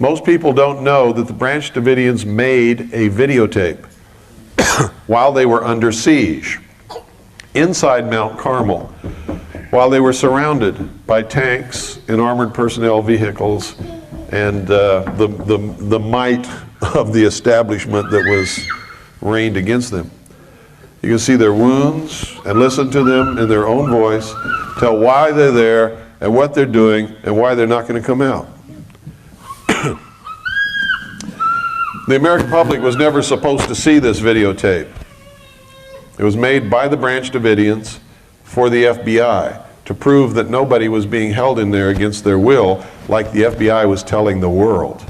Most people don't know that the Branch Davidians made a videotape while they were under siege inside Mount Carmel, while they were surrounded by tanks and armored personnel vehicles and the might of the establishment that was rained against them. You can see their wounds and listen to them in their own voice, tell why they're there and what they're doing and why they're not going to come out. The American public was never supposed to see this videotape. It was made by the Branch Davidians for the FBI to prove that nobody was being held in there against their will, like the FBI was telling the world.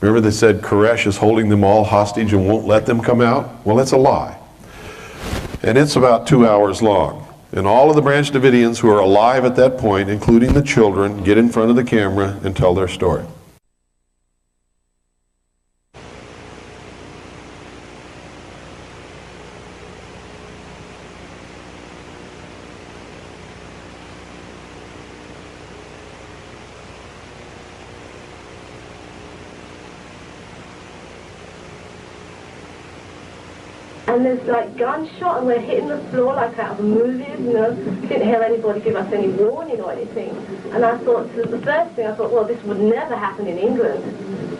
Remember they said Koresh is holding them all hostage and won't let them come out? Well, that's a lie. And it's about 2 hours long. And all of the Branch Davidians who are alive at that point, including the children, get in front of the camera and tell their story. And there's like gunshot and we're hitting the floor like out of the movies, you know. Didn't hear anybody give us any warning or anything. And I thought, so the first thing I thought, well, this would never happen in England.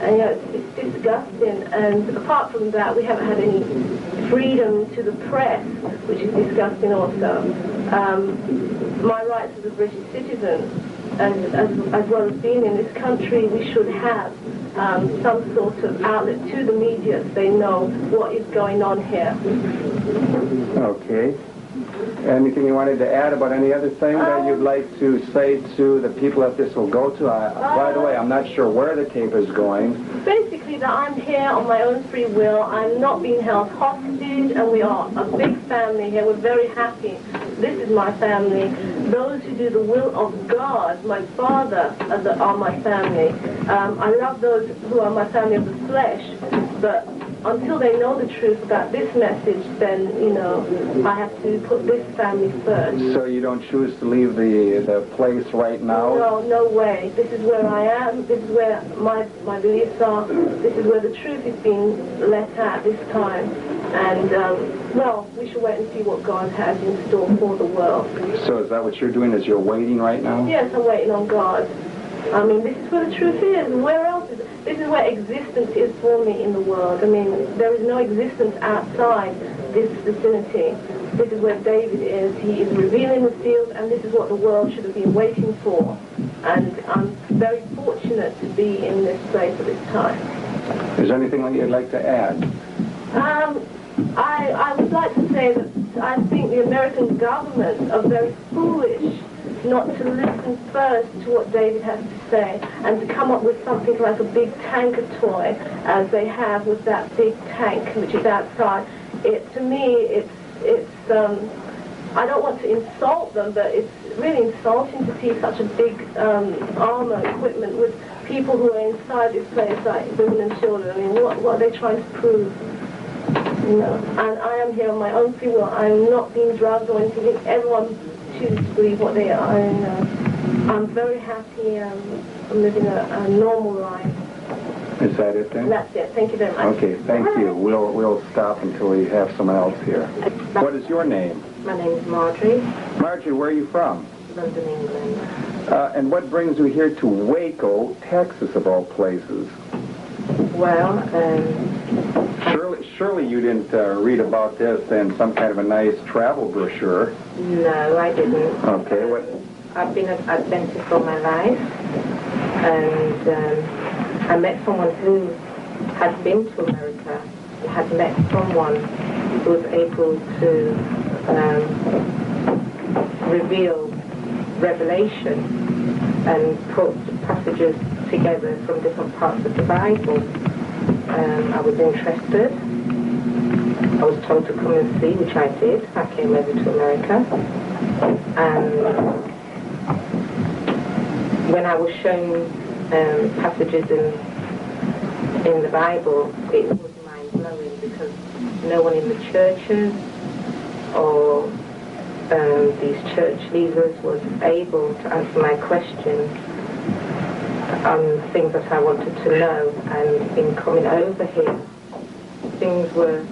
And you know, it's disgusting. And apart from that, we haven't had any freedom to the press, which is disgusting also. My rights as a British citizen, as well as being in this country, we should have some sort of outlet to the media so they know what is going on here. Okay. Anything you wanted to add about any other thing that you'd like to say to the people that this will go to? By the way, I'm not sure where the tape is going. Basically, that I'm here on my own free will. I'm not being held hostage, and we are a big family here. We're very happy. This is my family. Those who do the will of God, my Father, are my family. I love those who are my family of the flesh, but until they know the truth about this message, then, you know, I have to put this family first. So you don't choose to leave the place right now? No, no way. This is where I am. This is where my beliefs are. This is where the truth is being let out this time. And, well, we should wait and see what God has in store for the world. So is that what you're doing, is you're waiting right now? Yes, I'm waiting on God. I mean, this is where the truth is. Where else is it? This is where existence is for me in the world. I mean, there is no existence outside this vicinity. This is where David is. He is revealing the seals, and this is what the world should have been waiting for. And I'm very fortunate to be in this place at this time. Is there anything that you'd like to add? I would like to say that I think the American government are very foolish not to listen first to what David has to say and to come up with something like a big tanker toy, as they have with that big tank which is outside. To me, I don't want to insult them, but it's really insulting to see such a big armor equipment with people who are inside this place, like women and children. I mean, what are they trying to prove? You know, and I am here on my own free will. I'm not being drugged or anything. Everyone chooses to believe what they are. And I'm very happy. I'm living a normal life. Is that it then? That's it. Thank you very much. Okay, thank you. We'll stop until we have someone else here. What is your name? My name is Marjorie. Marjorie, where are you from? London, England. And what brings you here to Waco, Texas, of all places? Well, Surely you didn't read about this in some kind of a nice travel brochure. no, I didn't. Okay, what? I've been an Adventist all my life, and I met someone who had been to America, had met someone who was able to reveal revelation and put passages together from different parts of the Bible. I was interested. I was told to come and see, which I did. I came over to America. And when I was shown passages in the Bible, it was mind-blowing because no one in the churches or these church leaders was able to answer my questions. things that I wanted to know, and in coming over here, things were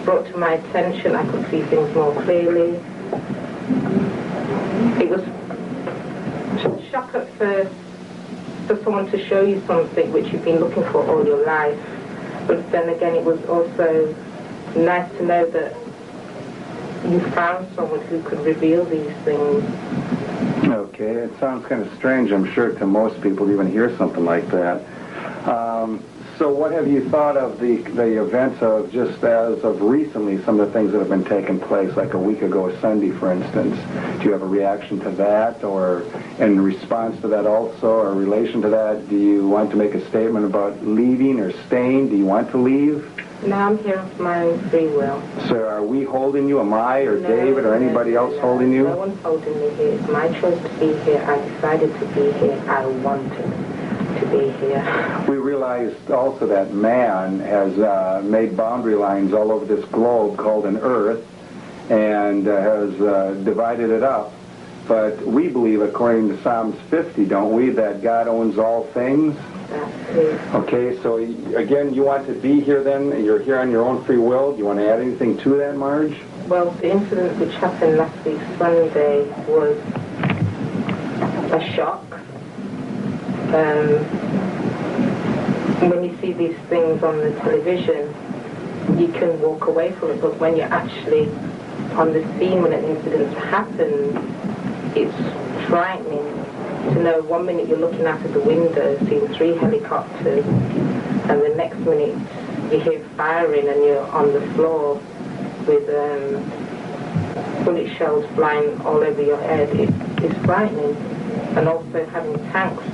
brought to my attention. I could see things more clearly. It was a shock at first for someone to show you something which you've been looking for all your life, but then again it was also nice to know that you found someone who could reveal these things. Okay, it sounds kind of strange, I'm sure, to most people to even hear something like that. So what have you thought of the events of just as of recently, some of the things that have been taking place, like a week ago Sunday, for instance? Do you have a reaction to that, or in response to that also, or in relation to that, do you want to make a statement about leaving or staying? Do you want to leave? No, I'm here of my own free will. So are we holding you? Am I or David or anybody else holding you? No one's holding me here. It's my choice to be here. I decided to be here. I wanted to be here. We realized also that man has made boundary lines all over this globe called an earth and has divided it up. But we believe, according to Psalms 50, don't we, that God owns all things? Okay, so again, you want to be here then? You're here on your own free will. Do you want to add anything to that, Marge? Well, the incident which happened last week Sunday was a shock. When you see these things on the television, you can walk away from it, but when you're actually on the scene when an incident happens, it's frightening to know 1 minute you're looking out of the window, seeing 3 helicopters, and the next minute you hear firing and you're on the floor with bullet shells flying all over your head. It's frightening. And also having tanks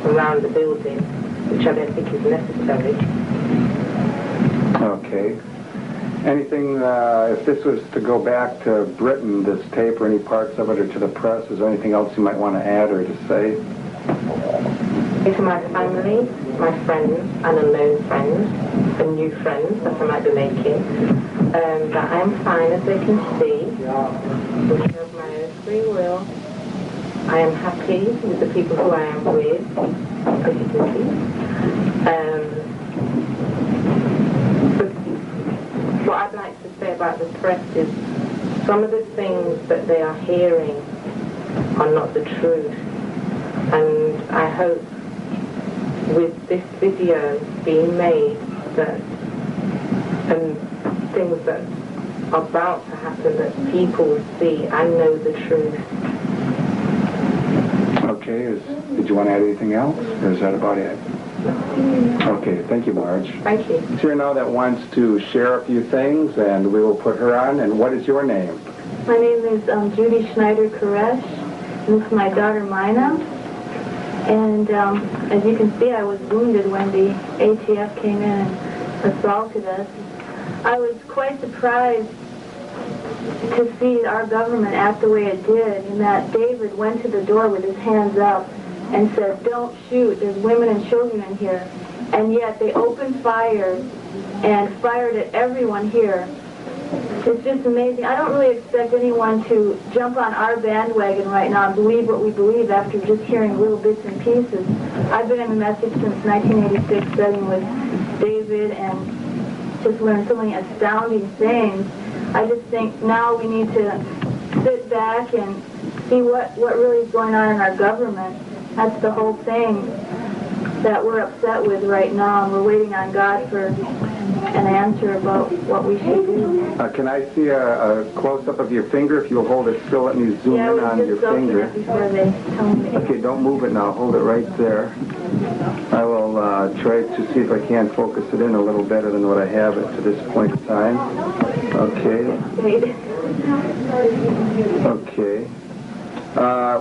around the building, which I don't think is necessary. Okay. Anything, if this was to go back to Britain, this tape, or any parts of it, or to the press, is there anything else you might want to add or to say? To my family, my friends, and unknown friends, and new friends that I might be making, that I am fine as they can see, which of my own free will. I am happy with the people who I am with, as you can see. What I'd like to say about the press is some of the things that they are hearing are not the truth. And I hope with this video being made that things that are about to happen, that people will see and know the truth. Okay, did you want to add anything else, or is that about it? Okay, thank you, Marge. Thank you. It's here now that wants to share a few things, and we will put her on. And what is your name? My name is Judy Schneider-Koresh. This is my daughter, Mina. And as you can see, I was wounded when the ATF came in and assaulted us. I was quite surprised to see our government act the way it did, in that David went to the door with his hands up and said, "Don't shoot, there's women and children in here." And yet they opened fire and fired at everyone here. It's just amazing. I don't really expect anyone to jump on our bandwagon right now and believe what we believe after just hearing little bits and pieces. I've been in the message since 1986, studying with David, and just learned so many astounding things. I just think now we need to sit back and see what really is going on in our government. That's the whole thing that we're upset with right now, and we're waiting on God for an answer about what we should do. Can I see a close-up of your finger? If you'll hold it still, let me zoom in on your finger. Before they tell me. Okay, don't move it now. Hold it right there. I will try to see if I can focus it in a little better than what I have it to this point in time. Okay. Okay.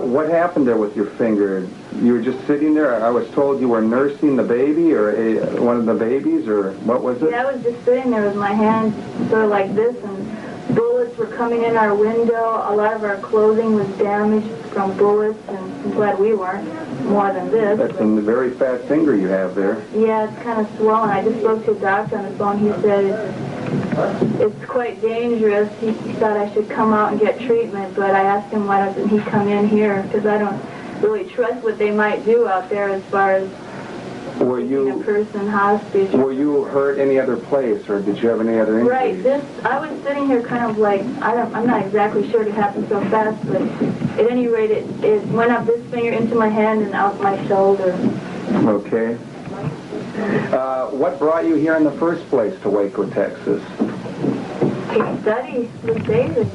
What happened there with your finger? You were just sitting there? I was told you were nursing the baby, or one of the babies, or what was it? Yeah, I was just sitting there with my hands sort of like this, and bullets were coming in our window. A lot of our clothing was damaged from bullets, and I'm glad we weren't more than this. That's a very fat finger you have there. Yeah, it's kind of swollen. I just spoke to a doctor on the phone. He said it's quite dangerous. He thought I should come out and get treatment, but I asked him why doesn't he come in here, because really trust what they might do out there as far as Were taking a you person hostage. were you hurt any other place, or did you have any other injuries? Right. I was sitting here kind of like, I'm not exactly sure it happened so fast, but at any rate, it went up this finger into my hand and out my shoulder. Okay. What brought you here in the first place to Waco, Texas? To study with David.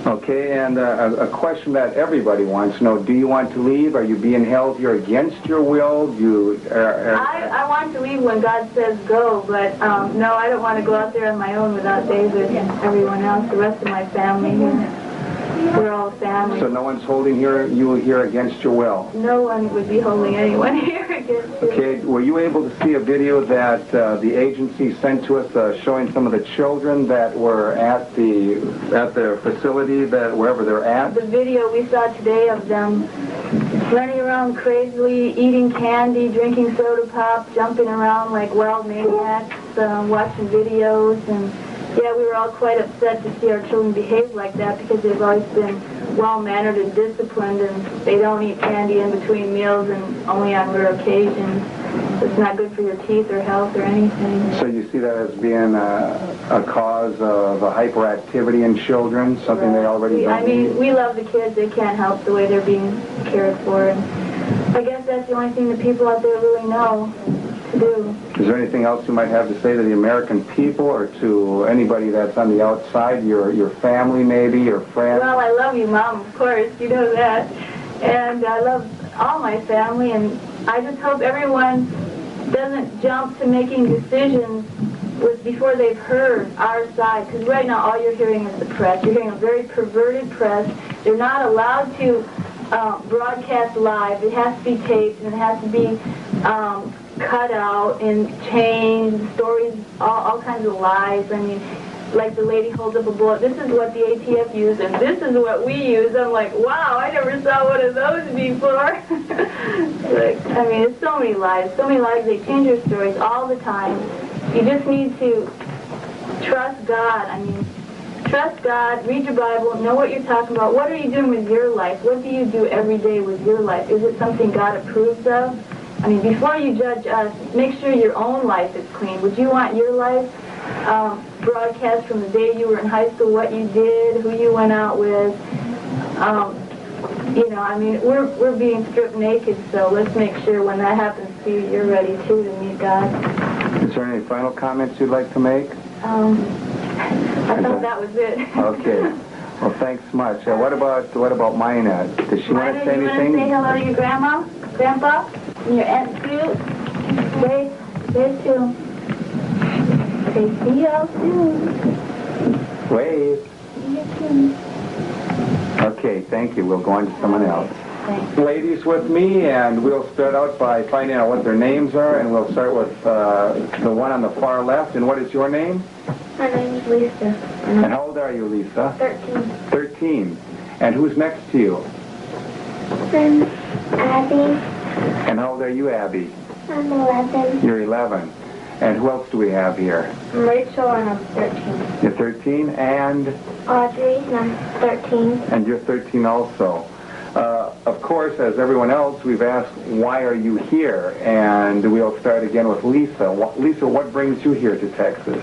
Okay, and a question that everybody wants to know: do you want to leave? Are you being held here against your will? I want to leave when God says go, but no, I don't want to go out there on my own without David and everyone else, the rest of my family here. We're all family. So no one's holding you here against your will? No one would be holding anyone here against you. Okay, were you able to see a video that the agency sent to us showing some of the children that were at the facility, wherever they're at? The video we saw today of them running around crazily, eating candy, drinking soda pop, jumping around like wild maniacs, watching videos, and yeah, we were all quite upset to see our children behave like that because they've always been well-mannered and disciplined, and they don't eat candy in between meals and only on rare occasions. It's not good for your teeth or health or anything. So you see that as being a cause of a hyperactivity in children, something they already don't I mean, need? we love the kids. They can't help the way they're being cared for. And I guess that's the only thing the people out there really know to do. Is there anything else you might have to say to the American people or to anybody that's on the outside, your family maybe, your friends? Well, I love you, Mom, of course. You know that. And I love all my family, and I just hope everyone doesn't jump to making decisions before they've heard our side, because right now all you're hearing is the press. You're hearing a very perverted press. They're not allowed to broadcast live. It has to be taped, and it has to be cut out and changed, stories, all kinds of lies. I mean, like the lady holds up a bullet. This is what the ATF used, and this is what we use. I'm like, wow, I never saw one of those before. Like, I mean, it's so many lies. They change your stories all the time. You just need to trust God. I mean, trust God, read your Bible, know what you're talking about. What are you doing with your life? What do you do every day with your life? Is it something God approves of? I mean, before you judge us, make sure your own life is clean. Would you want your life broadcast from the day you were in high school, what you did, who you went out with? You know, I mean, we're being stripped naked, so let's make sure when that happens to you, you're ready, too, to meet God. Is there any final comments you'd like to make? I thought that was it. Okay. Well, thanks much. What about Mina? Does she want to say you anything? Want to say hello to your grandma, grandpa, and your aunt Sue? Wave too. Say see y'all soon. Wave. See you soon. Okay, thank you. We'll go on to someone else. Thanks. Ladies with me, and we'll start out by finding out what their names are, and we'll start with the one on the far left. And what is your name? My name is Lisa. And how old are you, Lisa? 13. 13. And who's next to you? I'm Abby. And how old are you, Abby? I'm 11. You're 11. And who else do we have here? I'm Rachel, and I'm 13. You're 13, and Audrey, and I'm 13. you're 13 also. Of course, as everyone else, we've asked, why are you here? And we'll start again with Lisa. Lisa, what brings you here to Texas?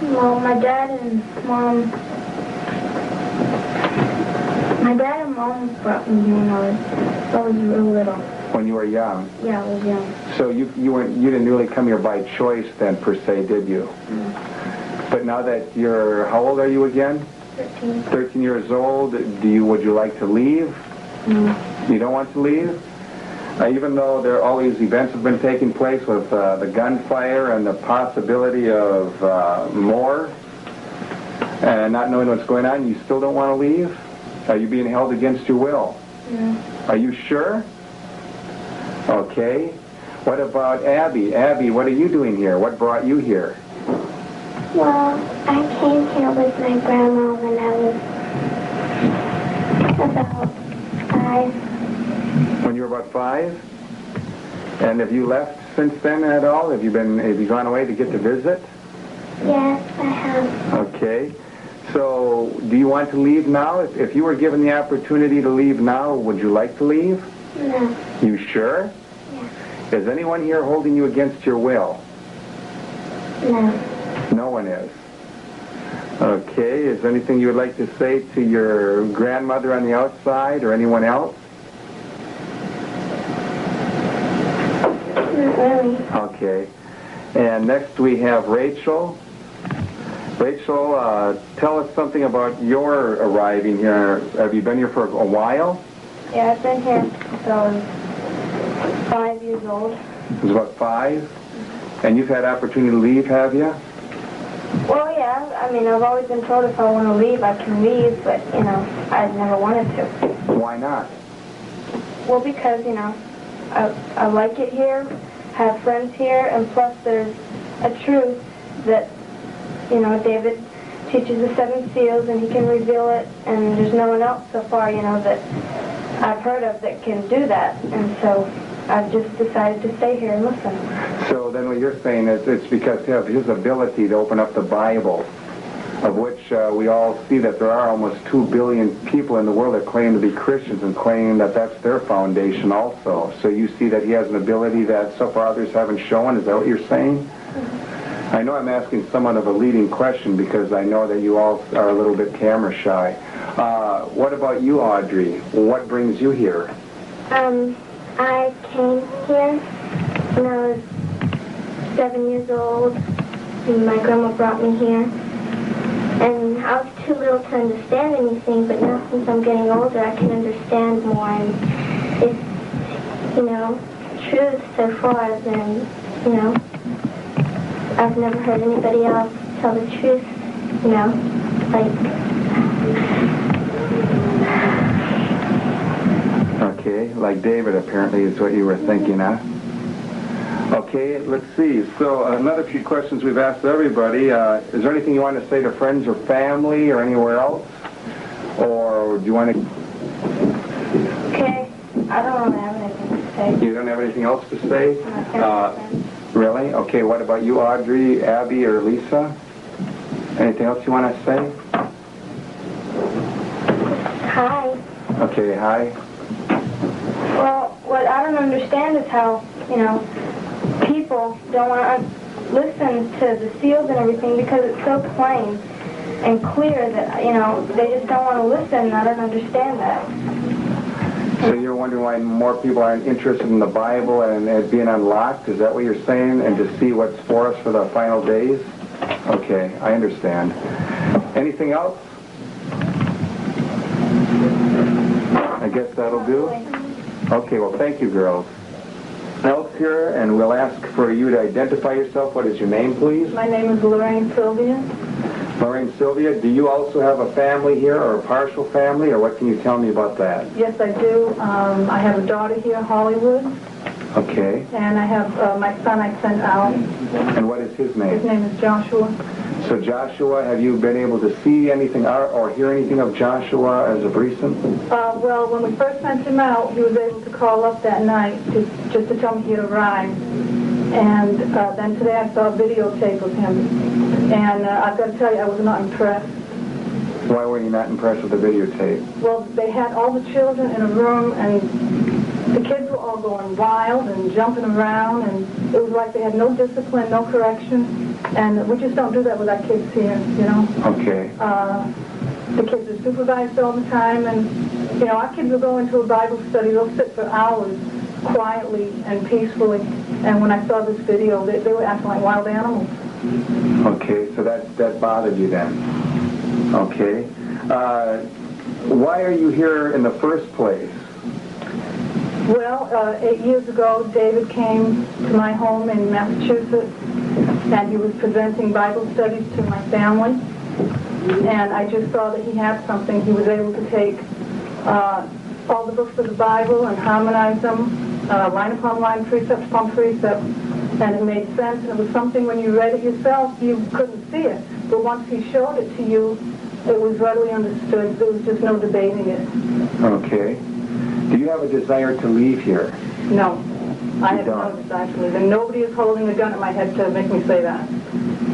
Well, my dad and mom brought me here when I was real little. When you were young? Yeah, I was young. So you didn't really come here by choice then, per se, did you? But now that how old are you again? 13. 13 years old. Would you like to leave? No. You don't want to leave? Even though all these events have been taking place with the gunfire and the possibility of more, and not knowing what's going on, you still don't want to leave? Are you being held against your will? Yeah. Are you sure? Okay. What about Abby? Abby, what are you doing here? What brought you here? Well, I came here with my grandma when I was about 5. When you were about 5? And have you left since then at all? Have you gone away to get to visit? Yes, I have. Okay. So, do you want to leave now? If you were given the opportunity to leave now, would you like to leave? No. You sure? Yeah. Is anyone here holding you against your will? No. No one is. Okay, is there anything you would like to say to your grandmother on the outside or anyone else? Not really. Okay. And next we have Rachel. Rachel, tell us something about your arriving here. Have you been here for a while? Yeah, I've been here since I was 5 years old. It was about 5? And you've had opportunity to leave, have you? Well, yeah, I mean, I've always been told if I want to leave, I can leave, but, you know, I've never wanted to. Why not? Well, because, you know, I like it here, have friends here, and plus there's a truth that, you know, David teaches the 7 seals and he can reveal it, and there's no one else so far, you know, that I've heard of that can do that, and so I've just decided to stay here and listen. So then what you're saying is it's because of his ability to open up the Bible, of which we all see that there are almost 2 billion people in the world that claim to be Christians and claim that that's their foundation also. So you see that he has an ability that so far others haven't shown. Is that what you're saying? Mm-hmm. I know I'm asking somewhat of a leading question because I know that you all are a little bit camera shy. What about you, Audrey? What brings you here? I came here when I was 7 years old, and my grandma brought me here. And I was too little to understand anything, but now since I'm getting older, I can understand more. And it's, you know, truth so far, then, you know, I've never heard anybody else tell the truth, you know, like... Okay, like David apparently is what you were thinking, huh? Okay, let's see. So another few questions we've asked everybody. Is there anything you want to say to friends or family or anywhere else? Or do you want to... Okay, I don't really have anything to say. You don't have anything else to say? Really? Okay, what about you, Audrey, Abby, or Lisa? Anything else you want to say? Hi. Okay, hi. Well, what I don't understand is how, you know, people don't want to listen to the seals and everything because it's so plain and clear that, you know, they just don't want to listen, and I don't understand that. So you're wondering why more people aren't interested in the Bible and it being unlocked? Is that what you're saying? And to see what's for us for the final days? Okay, I understand. Anything else? I guess that'll do. Okay, well, thank you, girls. Else here, and we'll ask for you to identify yourself. What is your name, please? My name is Lorraine Sylvia. Lorraine Sylvia, do you also have a family here, or a partial family, or what can you tell me about that? Yes, I do. I have a daughter here, Hollywood, Okay. and I have my son I sent out. And what is his name? His name is Joshua. So Joshua, have you been able to see anything or hear anything of Joshua as of recent? Well, when we first sent him out, he was able to call up that night just to tell me he had arrived. And then today I saw a videotape of him. And I've got to tell you, I was not impressed. Why were you not impressed with the videotape? Well, they had all the children in a room, and the kids were all going wild and jumping around, and it was like they had no discipline, no correction. And we just don't do that with our kids here, you know. Okay. The kids are supervised all the time, and, you know, our kids will go into a Bible study, they'll sit for hours quietly and peacefully. And when I saw this video, they were acting like wild animals. Okay, so that bothered you then. Okay. Why are you here in the first place? Well, 8 years ago, David came to my home in Massachusetts, and he was presenting Bible studies to my family. And I just saw that he had something. He was able to take all the books of the Bible and harmonize them, line upon line, precept upon precept, and it made sense. And it was something when you read it yourself, you couldn't see it. But once he showed it to you, it was readily understood. There was just no debating it. Okay. Do you have a desire to leave here? No. I have no desire to leave. And nobody is holding a gun at my head to make me say that.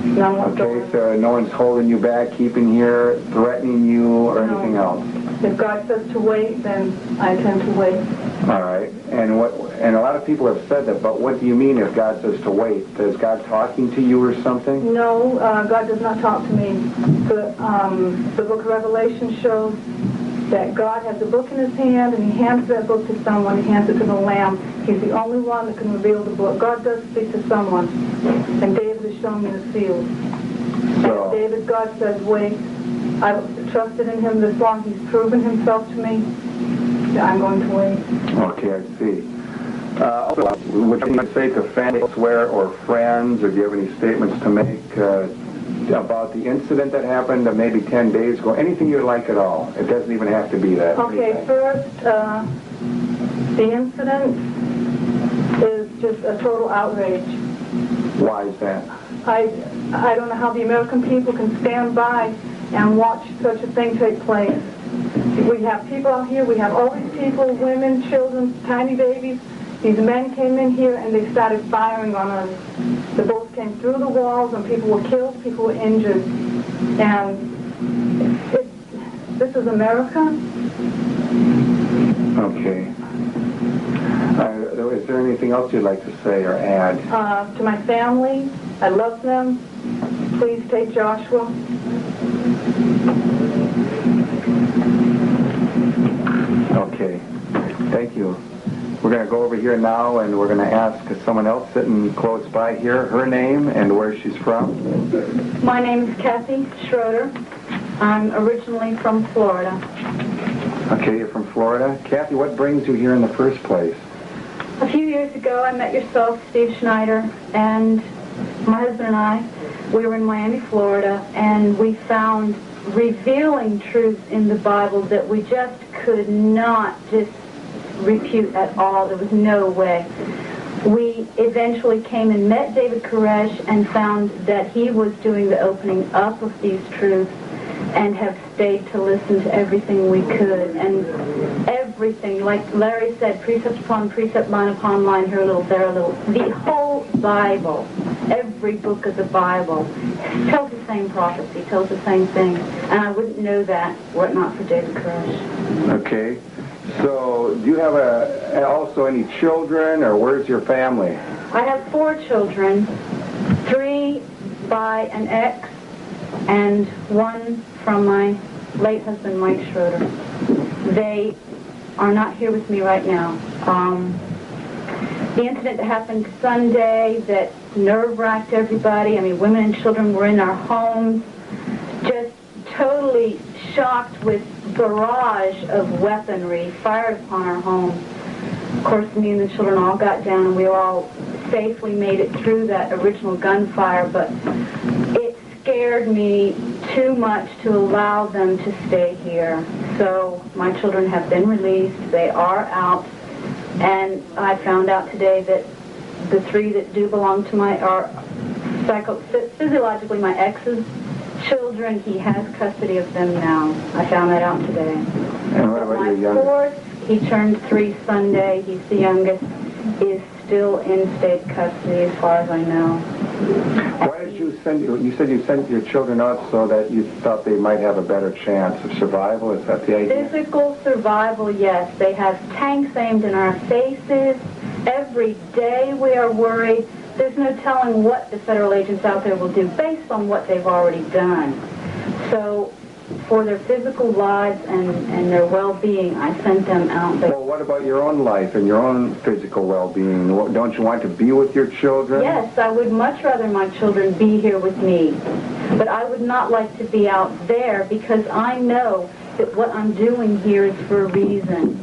No one Okay, so no one's holding you back, keeping here, threatening you, or anything else? If God says to wait, then I intend to wait. All right. And a lot of people have said that, but what do you mean if God says to wait? Is God talking to you or something? No, God does not talk to me. The book of Revelation shows that God has a book in his hand, and he hands that book to someone. He hands it to the Lamb. He's the only one that can reveal the book. God does speak to someone, and David has shown me the seals. So, David, God says, wait. I've trusted in him this long. He's proven himself to me. I'm going to wait. okay, I see. Also, would you say to family elsewhere or friends, or do you have any statements to make about the incident that happened maybe 10 days ago? Anything you like at all. It doesn't even have to be that. Okay, anything. first, the incident is just a total outrage. Why is that? I don't know how the American people can stand by and watch such a thing take place. We have people out here, we have all these people, women, children, tiny babies. These men came in here and they started firing on us. The bullets came through the walls and people were killed, people were injured. And this is America. Okay. Is there anything else you'd like to say or add? To my family, I love them. Please take Joshua. Okay. Thank you. We're going to go over here now, and we're going to ask someone else sitting close by here her name and where she's from. My name is Kathy Schroeder. I'm originally from Florida. Okay, you're from Florida. Kathy, what brings you here in the first place? A few years ago, I met yourself, Steve Schneider, and my husband and I, we were in Miami, Florida, and we found revealing truths in the Bible that we just could not just refute at all. There was no way. We eventually came and met David Koresh and found that he was doing the opening up of these truths, and have stayed to listen to everything we could. And everything, like Larry said, precept upon precept, line upon line, here a little, there a little. The whole Bible, every book of the Bible, tells the same prophecy, tells the same thing. And I wouldn't know that were it not for David Koresh. Okay. So, do you have also any children, or where's your family? I have 4 children, 3 by an ex, and 1 from my late husband, Mike Schroeder. They are not here with me right now. The incident that happened Sunday that nerve-wracked everybody, I mean, women and children were in our homes, just totally shocked with barrage of weaponry fired upon our homes. Of course, me and the children all got down, and we all safely made it through that original gunfire, but it scared me too much to allow them to stay here. So my children have been released. They are out. And I found out today that the 3 that do belong to physiologically my ex's children, he has custody of them now. I found that out today. And what about your youngest? My 4th, he turned 3 Sunday. He's the youngest, is still in state custody as far as I know. Why did you said you sent your children out so that you thought they might have a better chance of survival? Is that the idea? Physical survival, yes. They have tanks aimed in our faces. Every day we are worried. There's no telling what the federal agents out there will do based on what they've already done. So for their physical lives and their well-being, I sent them out there. Well, what about your own life and your own physical well-being? Don't you want to be with your children? Yes, I would much rather my children be here with me. But I would not like to be out there because I know that what I'm doing here is for a reason.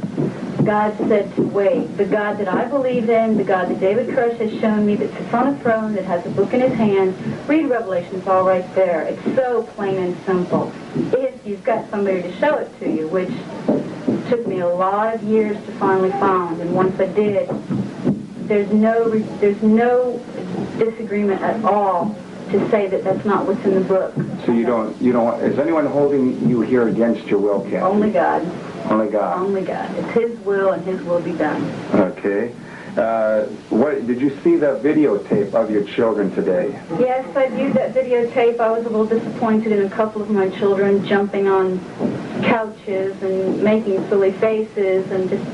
God said to wait. The God that I believe in, the God that David Koresh has shown me, that sits on a throne, that has a book in his hand. Read Revelation, it's all right there. It's so plain and simple. If you've got somebody to show it to you, which took me a lot of years to finally find, and once I did, there's no disagreement at all to say that that's not what's in the book. So you don't, is anyone holding you here against your will, Kathy? Only God. Only God. Only God. It's his will, and his will be done. Okay. What did you see the videotape of your children today? Yes, I viewed that videotape. I was a little disappointed in a couple of my children jumping on couches and making silly faces and just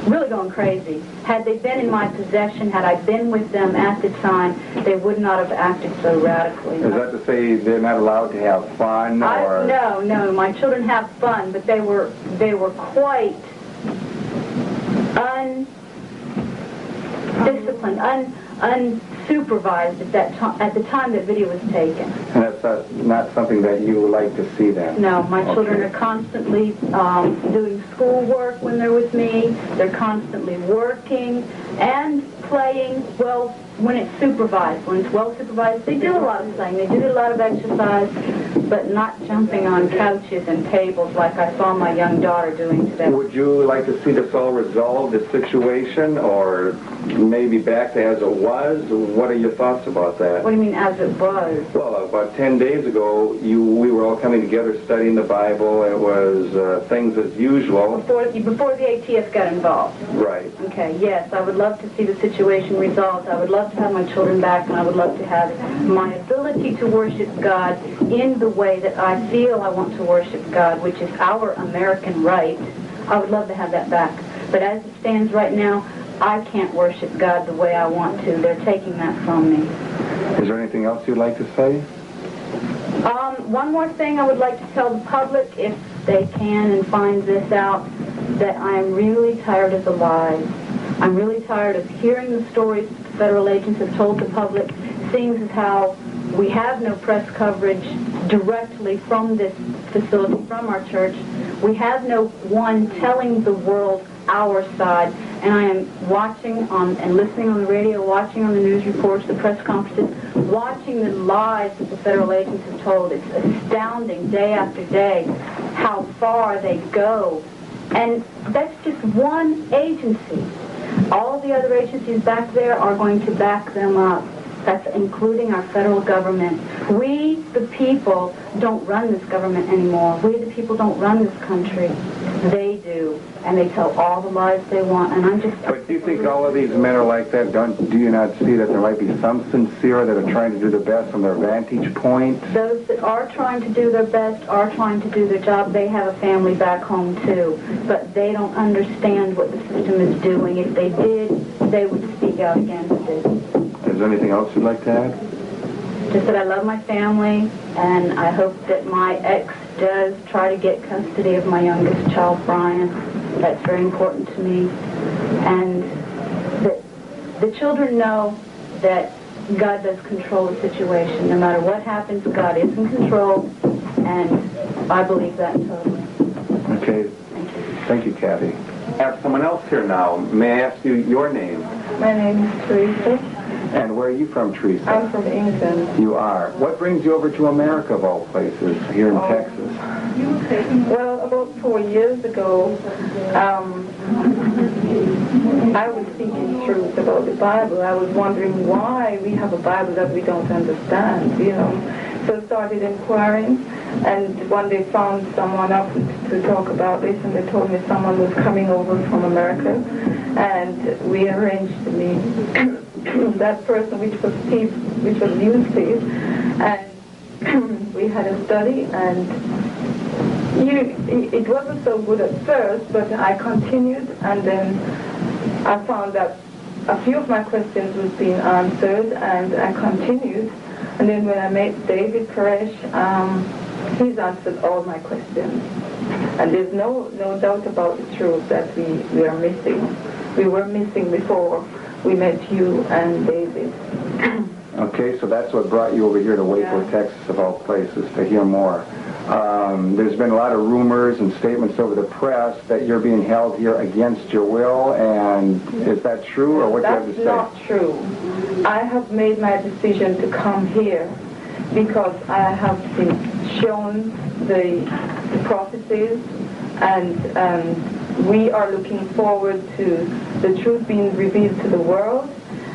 really going crazy. Had they been in my possession, had I been with them at the time, they would not have acted so radically. Is that to say they're not allowed to have fun? Or? No, my children have fun, but they were quite undisciplined, unsupervised at the time that video was taken. And that's not something that you would like to see then? No, my children are constantly doing schoolwork when they're with me. They're constantly working and playing, well, when it's supervised. When it's well supervised, they do a lot of playing. They do a lot of exercise, but not jumping on couches and tables like I saw my young daughter doing today. Would you like to see this all resolved, this situation, or maybe back to as it was? What are your thoughts about that? What do you mean, as it was? Well, about 10 days ago, we were all coming together studying the Bible. It was things as usual. Before the ATF got involved. Right. Okay, yes, I would love to see the situation resolved. I would love to have my children back, and I would love to have my ability to worship God in the way that I feel I want to worship God, which is our American right. I would love to have that back. But as it stands right now, I can't worship God the way I want to. They're taking that from me. Is there anything else you'd like to say? One more thing I would like to tell the public, if they can and find this out, that I am really tired of the lies. I'm really tired of hearing the stories the federal agents have told the public, seeing as how we have no press coverage directly from this facility, from our church. We have no one telling the world our side, and I am watching on and listening on the radio, watching on the news reports, the press conferences, watching the lies that the federal agents have told. It's astounding day after day how far they go. And that's just one agency. All the other agencies back there are going to back them up. That's including our federal government. We, the people, don't run this government anymore. We, the people, don't run this country. They do. And they tell all the lies they want. And I'm just... But do you think all of these men are like that? Do you not see that there might be some sincere that are trying to do their best from their vantage point? Those that are trying to do their best are trying to do their job. They have a family back home, too. But they don't understand what the system is doing. If they did, they would speak out against it. Is there anything else you'd like to add? Just that I love my family, and I hope that my ex does try to get custody of my youngest child, Brian. That's very important to me. And that the children know that God does control the situation. No matter what happens, God is in control, and I believe that totally. Okay. Thank you, Kathy. I have someone else here now. May I ask you your name? My name is Teresa. And where are you from, Teresa? I'm from England. You are. What brings you over to America, of all places, here in Texas? Well, about 4 years ago, I was seeking truth about the Bible. I was wondering why we have a Bible that we don't understand, you know. So I started inquiring, and one day found someone up to talk about this, and they told me someone was coming over from America, and we arranged to meet that person, which was Steve, which was you, Steve, and we had a study, and it wasn't so good at first, but I continued, and then I found that a few of my questions was being answered, and I continued. And then when I met David Koresh, he's answered all my questions. And there's no doubt about the truth that we are missing. We were missing before we met you and David. Okay, so that's what brought you over here to Waco, Texas, of all places, to hear more. There's been a lot of rumors and statements over the press that you're being held here against your will, and is that true, or what do you have to say? That's not true. I have made my decision to come here because I have been shown the prophecies, and we are looking forward to the truth being revealed to the world.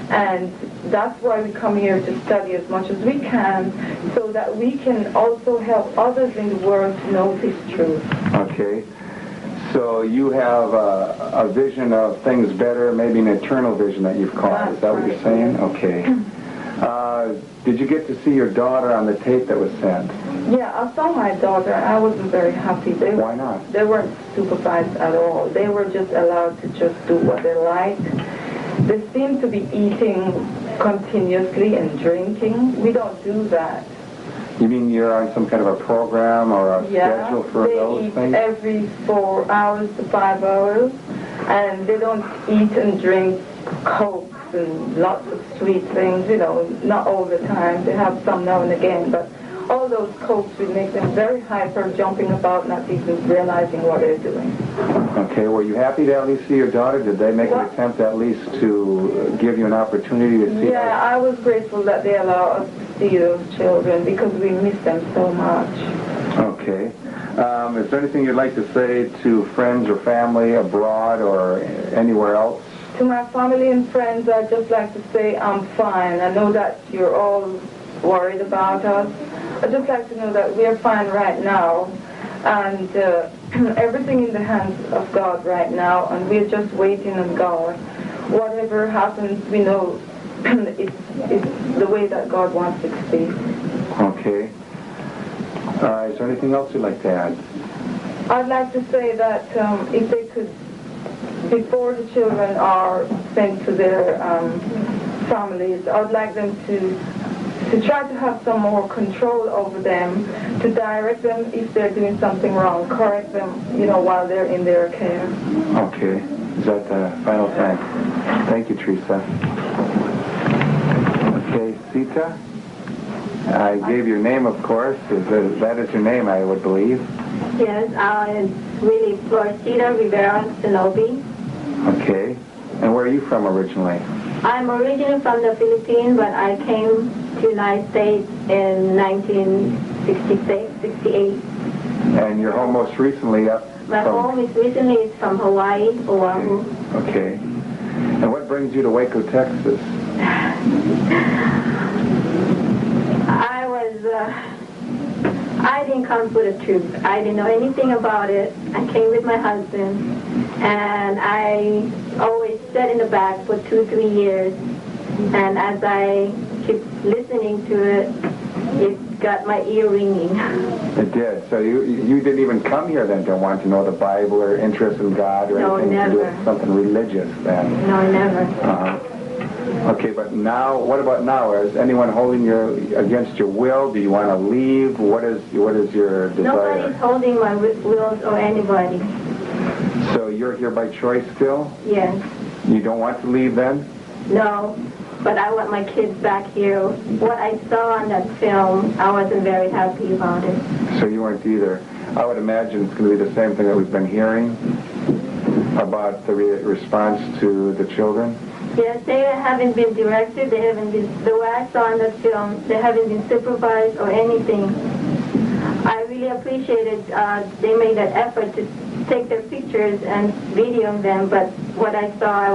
And that's why we come here to study as much as we can, so that we can also help others in the world to know this truth. Okay. So you have a vision of things better, maybe an eternal vision that you've caught. Is that what you're saying? Okay. Did you get to see your daughter on the tape that was sent? Yeah, I saw my daughter. I wasn't very happy. Why not? They weren't supervised at all. They were just allowed to just do what they liked. They seem to be eating continuously and drinking. We don't do that. You mean you're on some kind of a program or a schedule for those things? They eat every 4 hours to 5 hours, and they don't eat and drink Cokes and lots of sweet things, you know, not all the time. They have some now and again, but all those Cokes would make them very hyper, jumping about, not even realizing what they're doing. Okay, were you happy to at least see your daughter? Did they make an attempt at least to give you an opportunity to see her? Yeah, I was grateful that they allow us to see those children because we miss them so much. Okay. Is there anything you'd like to say to friends or family abroad or anywhere else? To my family and friends, I'd just like to say I'm fine. I know that you're all worried about us. I'd just like to know that we're fine right now, and everything in the hands of God right now, and we're just waiting on God. Whatever happens, we know it's the way that God wants it to be. Okay. Is there anything else you'd like to add? I'd like to say that if they could, before the children are sent to their families, I'd like them to try to have some more control over them, to direct them if they're doing something wrong, correct them, you know, while they're in their care. Okay. Is that the final thank? Thank you, Teresa. Okay, Sita? I gave your name, of course. That is your name, I would believe. Yes, it's really Florcita Rivera Zenobi. Okay. And where are you from originally? I'm originally from the Philippines, but I came to the United States in 1968. And your home most recently My home is recently from Hawaii, Oahu. Okay. And what brings you to Waco, Texas? I didn't come for the truth. I didn't know anything about it. I came with my husband, and I always sat in the back for 2-3 years. And as I keep listening to it, it got my ear ringing. It did. So you didn't even come here then to want to know the Bible or interest in God or anything to do with something religious then? No, never. Okay, but now, what about now? Is anyone holding you against your will? Do you want to leave? What is your desire? Nobody's holding my wills or anybody. So you're here by choice still? Yes. You don't want to leave then? No, but I want my kids back here. What I saw on that film, I wasn't very happy about it. So you weren't either. I would imagine it's going to be the same thing that we've been hearing about the response to the children. Yes, they haven't been directed. They haven't been, the way I saw in that film, they haven't been supervised or anything. I really appreciated they made that effort to take their pictures and video them, but what I saw, I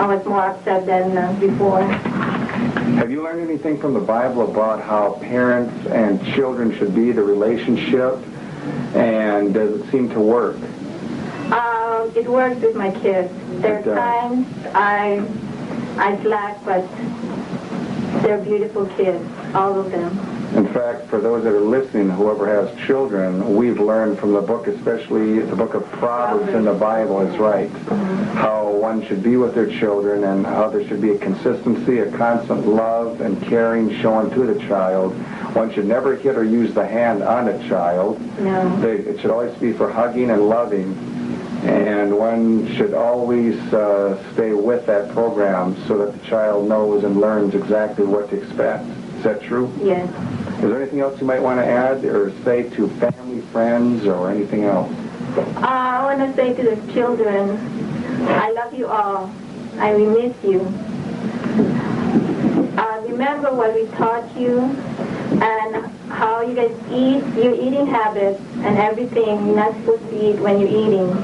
was more upset than before. Have you learned anything from the Bible about how parents and children should be, the relationship, and does it seem to work? It works with my kids. There are times I slack, but they're beautiful kids, all of them. In fact, for those that are listening, whoever has children, we've learned from the book, especially the book of Proverbs in the Bible is right, how one should be with their children and how there should be a consistency, a constant love and caring shown to the child. One should never hit or use the hand on a child. No. It should always be for hugging and loving. And one should always stay with that program so that the child knows and learns exactly what to expect. Is that true? Yes. Is there anything else you might want to add or say to family, friends, or anything else? I want to say to the children, I love you all. I will miss you. Remember what we taught you and how you guys eat, your eating habits and everything. You're not supposed to eat when you're eating.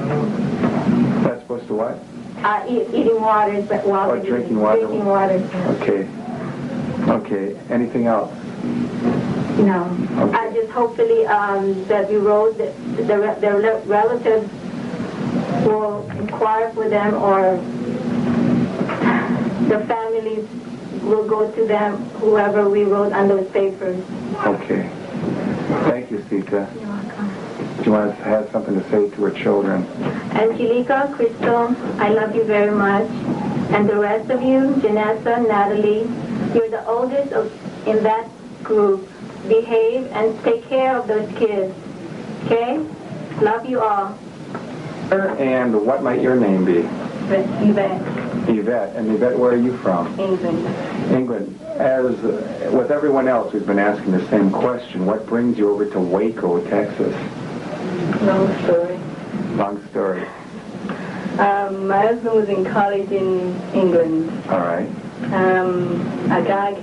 Not supposed to what? Eating water, but water. Oh, drinking water. Drinking water. Okay. Okay. Anything else? No. Okay. I just hopefully that we wrote their relatives will inquire for them, or the families will go to them, whoever we wrote on those papers. Okay. Thank you, Sita. You're welcome. she wants to have something to say to her children. Angelica, Crystal, I love you very much. And the rest of you, Janessa, Natalie, you're the oldest in that group. Behave and take care of those kids. Okay? Love you all. And what might your name be? Yvette. Yvette. And Yvette, where are you from? England. England. As with everyone else who's been asking the same question, what brings you over to Waco, Texas? Long story. Long story. My husband was in college in England. All right. A guy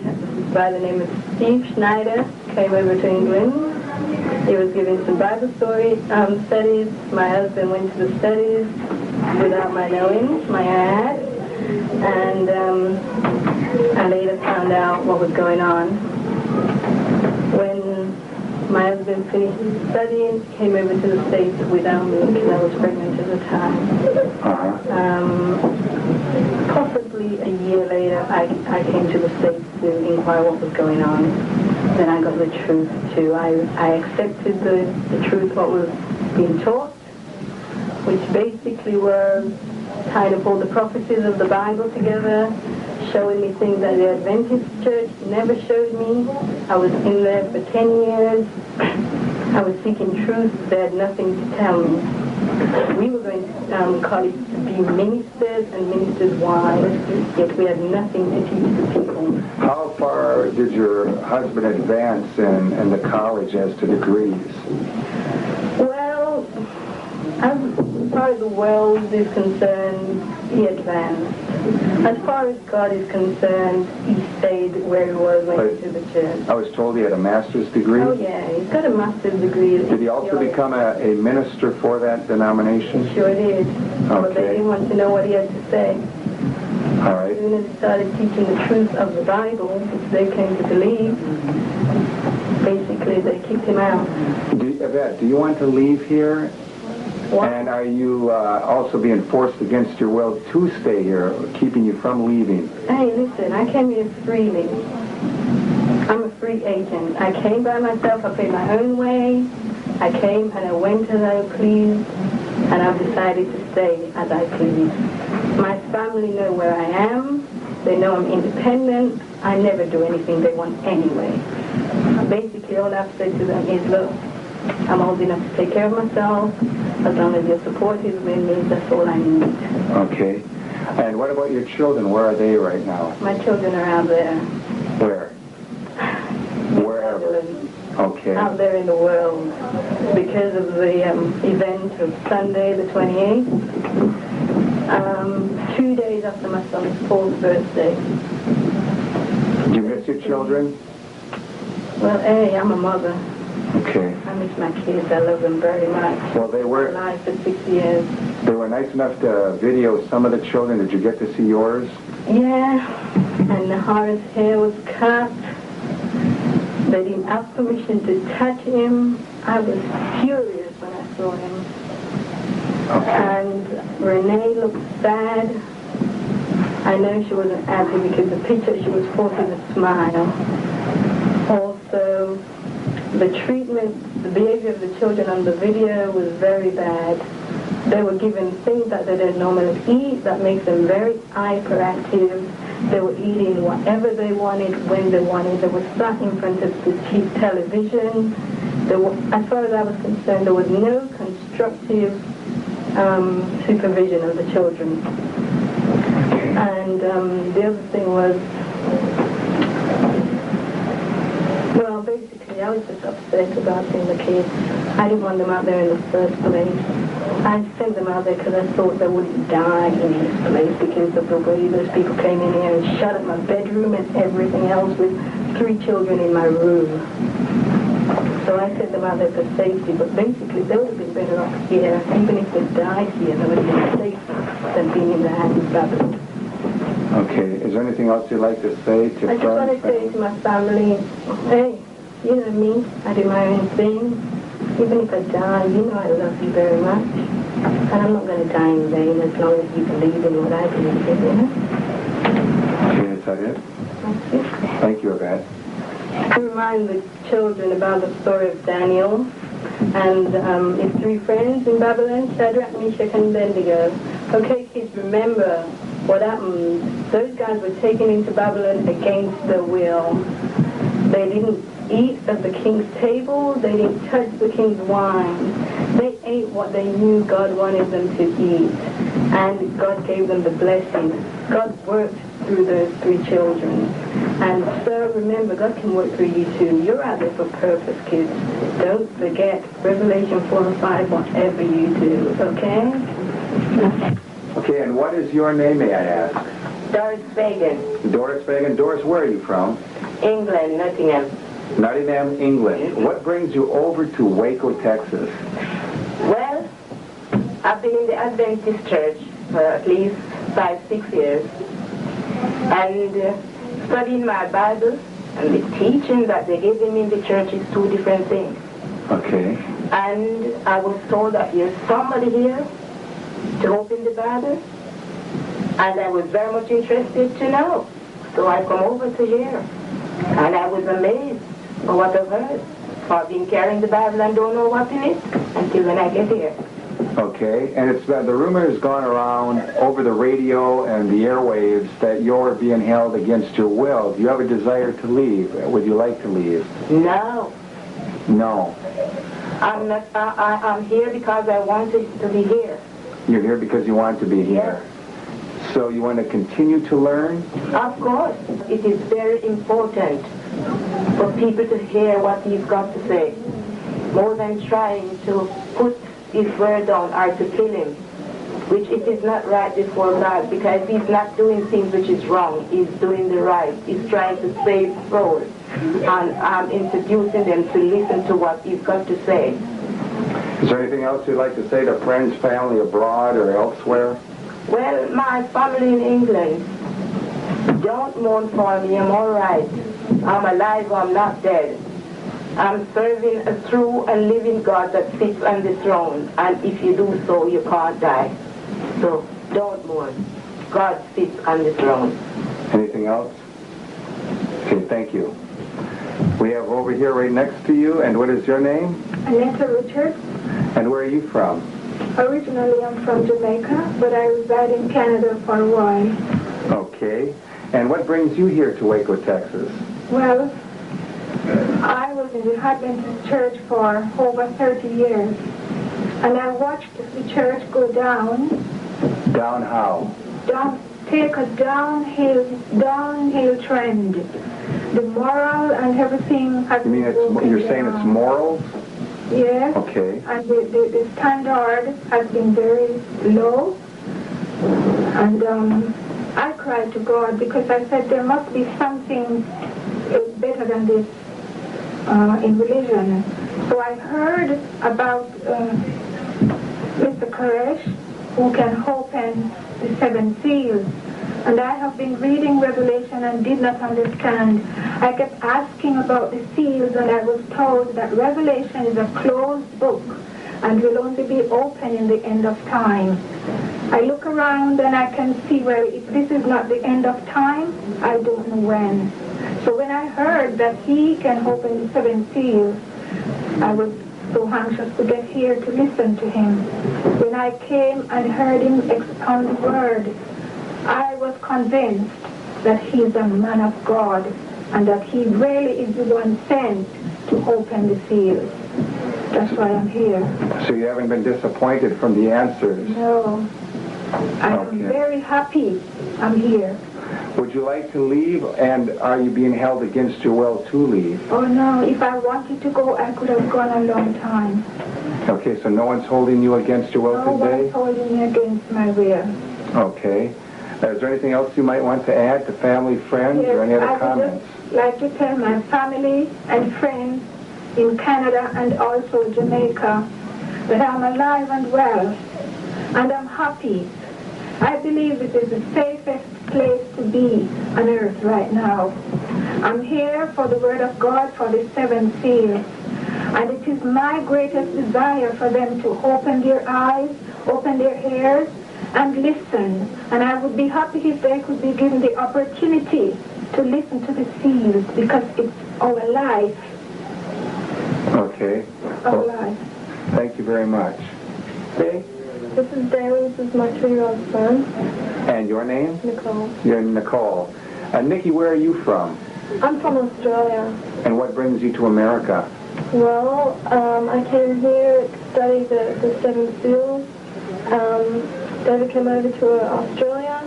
by the name of Steve Schneider came over to England. He was giving some Bible studies. My husband went to the studies without my knowing, my ad. And I later found out what was going on. When my husband finished his studying, he came over to the States without me because I was pregnant at the time. Possibly a year later, I came to the States to inquire what was going on. Then I got the truth too. I accepted the truth, what was being taught, which basically were kind of all the prophecies of the Bible together, showing me things that the Adventist Church never showed me. I was in there for 10 years. I was seeking truth. They had nothing to tell me. We were going to college to be ministers and ministers' wives, yet we had nothing to teach the people. How far did your husband advance in the college as to degrees? Well, as far as the world is concerned, he advanced. As far as God is concerned, he stayed where he was, went to the church. I was told he had a master's degree. Oh yeah, he's got a master's degree. Did he also become a minister for that denomination? He sure did. But they didn't want to know what he had to say. All right. As soon as he started teaching the truth of the Bible, which they came to believe, basically they kicked him out. Yvette, do you want to leave here? What? And are you also being forced against your will to stay here, keeping you from leaving? Hey, listen, I came here freely. I'm a free agent. I came by myself. I paid my own way. I came and I went as I pleased, and I've decided to stay as I please. My family know where I am. They know I'm independent. I never do anything they want anyway. Basically, all I've said to them is, look, I'm old enough to take care of myself. As long as your support is with me, that's all I need. Okay. And what about your children? Where are they right now? My children are out there. Where? Wherever. Okay. Out there in the world. Because of the event of Sunday, the 28th, 2 days after my son's 4th birthday. Do you miss your children? Well, hey, I'm a mother. Okay. I miss my kids. I love them very much. Well, they were alive for 6 years. They were nice enough to video some of the children. Did you get to see yours? Yeah. And Nahara's hair was cut. They didn't ask permission to touch him. I was furious when I saw him. Okay. And Renee looked sad. I know she wasn't happy because the picture, she was forcing a smile. Also, the treatment, the behavior of the children on the video was very bad. They were given things that they didn't normally eat that makes them very hyperactive. They were eating whatever they wanted, when they wanted. They were sat in front of the cheap television. As far as I was concerned, there was no constructive supervision of the children. And the other thing was, well, basically, I was just upset about seeing the kids. I didn't want them out there in the first place. I sent them out there because I thought they wouldn't die in this place because of the way those people came in here and shut up my bedroom and everything else with 3 children in my room. So I sent them out there for safety, but basically they would have been better off here. Even if they died here, they would have been safer than being in the hands of Babylon. Okay. Is there anything else you'd like to say to I just want to say to my family, hey, you know me, I do my own thing. Even if I die, you know I love you very much. And I'm not going to die in vain as long as you believe in what I believe in, you know? Okay, is that it? That's it. Thank you, Yvette. To remind the children about the story of Daniel, And his three friends in Babylon, Shadrach, Meshach, and Abednego. Okay, kids, remember what happened. Those guys were taken into Babylon against their will. They didn't eat at the king's table. They didn't touch the king's wine. They ate what they knew God wanted them to eat. And God gave them the blessing. God worked through those three children. And so remember, God can work through you too. You're out there for purpose, kids. Don't forget Revelation 4 and 5, whatever you do, okay? Okay, and what is your name, may I ask? Doris Fagan, Doris Fagan. Doris, where are you from? England, Nottingham. Nottingham, England. What brings you over to Waco, Texas? Well, I've been in the Adventist church for at least 5-6 years. And studying my Bible and the teaching that they gave me in the church is two different things. Okay. And I was told that there's somebody here to open the Bible. And I was very much interested to know. So I come over to here. And I was amazed by what I've heard. I've been carrying the Bible and don't know what's in it until when I get here. Okay, and it's the rumor has gone around over the radio and the airwaves that you're being held against your will. Do you have a desire to leave? Would you like to leave? No. No. I'm not. I'm here because I wanted to be here. You're here because you want to be here. So you want to continue to learn? Of course. It is very important for people to hear what he's got to say, more than trying to put his word down or to kill him, which it is not right before God, because he's not doing things which is wrong. He's doing the right. He's trying to save souls. And I'm introducing them to listen to what he's got to say. Is there anything else you'd like to say to friends, family abroad or elsewhere? Well, my family in England, don't mourn for me. I'm all right. I'm alive. I'm not dead. I'm serving a true and living God that sits on the throne. And if you do so, you can't die. So don't mourn. God sits on the throne. Anything else? Okay, thank you. We have over here right next to you, and what is your name? Annette Richard. And where are you from? Originally, I'm from Jamaica, but I reside in Canada for a while. Okay. And what brings you here to Waco, Texas? Well, I was in the Adventist church for over 30 years, and I watched the church go down. Down how? Take a downhill trend. The moral and everything has You mean you're saying it's morals? Yes. Okay. And the standard has been very low. And I cried to God because I said there must be something better than this in religion. So I heard about Mr. Koresh, who can open the 7 seals. And I have been reading Revelation and did not understand. I kept asking about the seals, and I was told that Revelation is a closed book and will only be open in the end of time. I look around and I can see, well, if this is not the end of time, I don't know when. So when I heard that he can open the 7 seals, I was so anxious to get here to listen to him. When I came and heard him expound the word, I was convinced that he is a man of God and that he really is the one sent to open the seals. That's why I'm here. So you haven't been disappointed from the answers? No. I am very happy I'm here. Would you like to leave, and are you being held against your will to leave? Oh no, if I wanted to go, I could have gone a long time. Okay, so no one's holding you against your will No today? one's holding me against my will. Okay. Is there anything else you might want to add to family, friends, or any other comments? I would just like to tell my family and friends in Canada and also Jamaica that I'm alive and well, and I'm happy. I believe it is the safest place to be on earth right now. I'm here for the word of God, for the 7 seals, and it is my greatest desire for them to open their eyes, open their ears, and listen. And I would be happy if they could be given the opportunity to listen to the seals, because it's our life. Okay. All right. Thank you very much. Okay. This is Damon. This is my 2-year-old son, And your name? Nicole. You're Nicole. Nikki, where are you from? I'm from Australia. And what brings you to America? Well, I came here to study the 7 seals. David came over to Australia,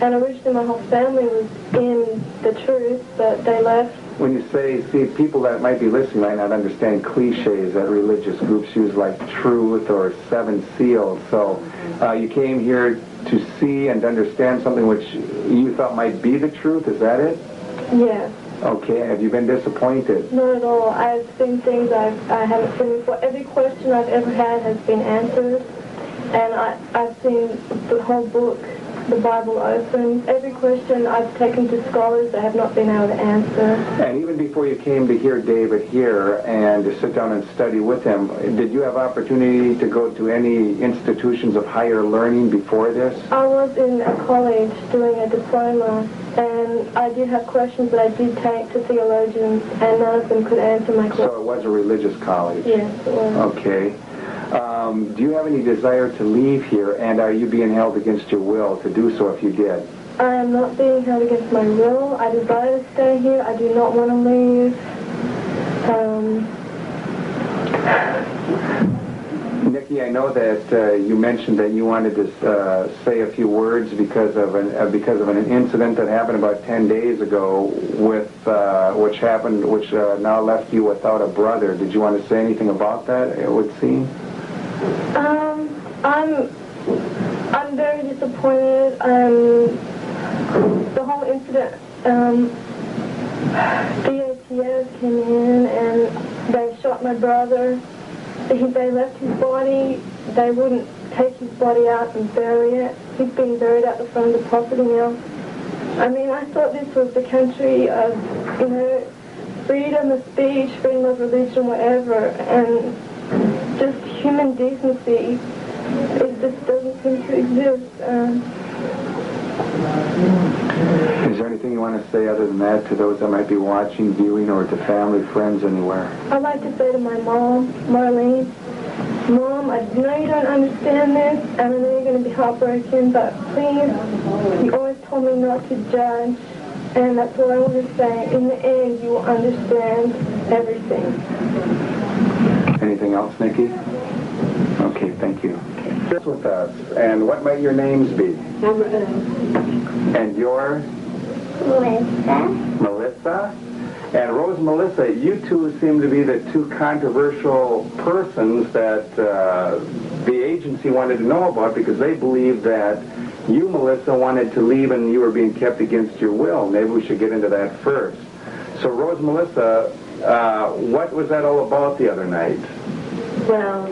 and originally my whole family was in the truth, but they left. When you say, see, people that might be listening might not understand cliches that religious groups use, like truth or 7 seals. So you came here to see and understand something which you thought might be the truth, is that it? Yes. Okay, have you been disappointed? Not at all. I've seen things I haven't seen before. Every question I've ever had has been answered, and I've seen the whole book, the Bible, open. Every question I've taken to scholars that have not been able to answer. And even before you came to hear David here and to sit down and study with him, did you have opportunity to go to any institutions of higher learning before this? I was in a college doing a diploma, and I did have questions that I did take to theologians, and none of them could answer my questions. So it was a religious college? Yes, it was. Okay. Do you have any desire to leave here, and are you being held against your will to do so if you did? I am not being held against my will. I desire to stay here. I do not want to leave. Nikki, I know that you mentioned that you wanted to say a few words because of an incident that happened about 10 days ago with which now left you without a brother. Did you want to say anything about that? It would seem. I'm very disappointed. The whole incident. BATF came in and they shot my brother. They left his body. They wouldn't take his body out and bury it. He's being buried at the front of the property now. I mean, I thought this was the country of, freedom of speech, freedom of religion, whatever, and just human decency. It just doesn't seem to exist. Is there anything you want to say other than that to those that might be watching, viewing, or to family, friends, anywhere? I'd like to say to my mom, Marlene, Mom, I know you don't understand this, and I know you're going to be heartbroken, but please, you always told me not to judge, and that's all I want to say. In the end, you will understand everything. Anything else, Nikki? Okay, thank you. Just with us, and what might your names be? And your? Melissa. And Rose, Melissa, you two seem to be the two controversial persons that the agency wanted to know about because they believe that you, Melissa, wanted to leave and you were being kept against your will. Maybe we should get into that first. So, Rose, Melissa, what was that all about the other night? Well,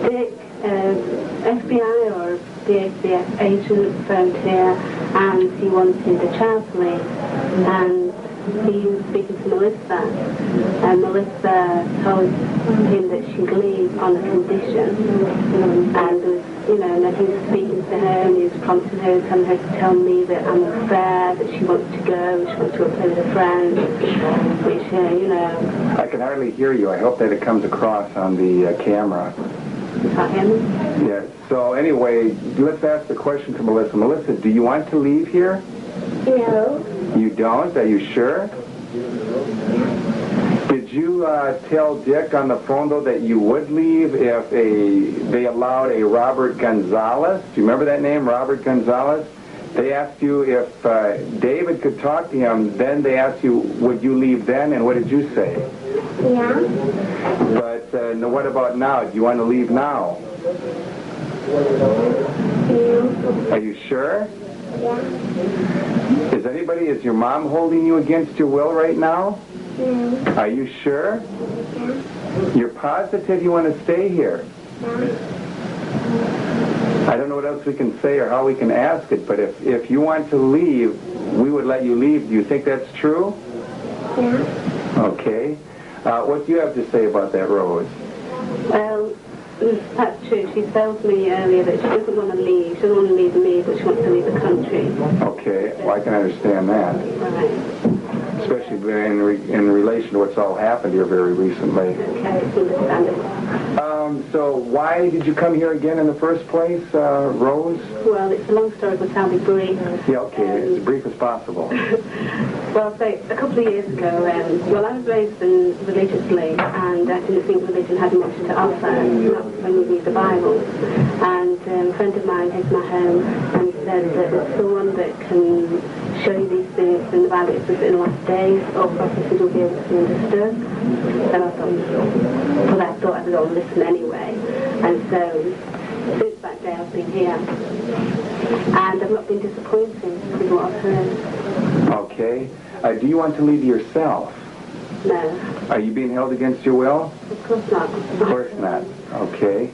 Dick, FBI or BATF agent phoned here and he wanted a child police and he was speaking to Melissa and Melissa told him that she'd leave on a condition and and he was speaking to her and he was prompting her, telling her to tell me that I'm unfair, that she wants to go, she wants to go play with her friends, which, I can hardly hear you. I hope that it comes across on the camera. Yeah, so anyway, let's ask the question to Melissa. Melissa, do you want to leave here? No. You don't? Are you sure? Did you tell Dick on the phone, though, that you would leave if they allowed a Robert Gonzalez? Do you remember that name, Robert Gonzalez? They asked you if David could talk to him. Then they asked you, would you leave then? And what did you say? Yeah. But no, what about now? Do you want to leave now? Yeah. Are you sure? Yeah. Is your mom holding you against your will right now? Yeah. Are you sure? Yeah. You're positive you want to stay here? Yeah. I don't know what else we can say or how we can ask it, but if you want to leave, we would let you leave. Do you think that's true? Yeah. Okay. What do you have to say about that, Rose? well, that's true. She told me earlier that she doesn't want to leave. She doesn't want to leave me, but she wants to leave the country. Okay, well, I can understand that. Right. especially in relation to what's all happened here very recently. So why did you come here again in the first place, Rose? Well, it's a long story, but I'll be brief. Yeah, okay, as brief as possible. Well, so a couple of years ago, well, I was raised religiously, and I didn't think religion had much to offer, not when you read the Bible. And a friend of mine came to my home and said that there's someone that can show you these things in the Bible. It's in the last days, or prophecies will be able to be understood. And I thought I would all listen anyway. And so, since that day I've been here. And I've not been disappointed with what I've heard. Okay. Do you want to leave yourself? No. Are you being held against your will? Of course not. Of course not. Okay.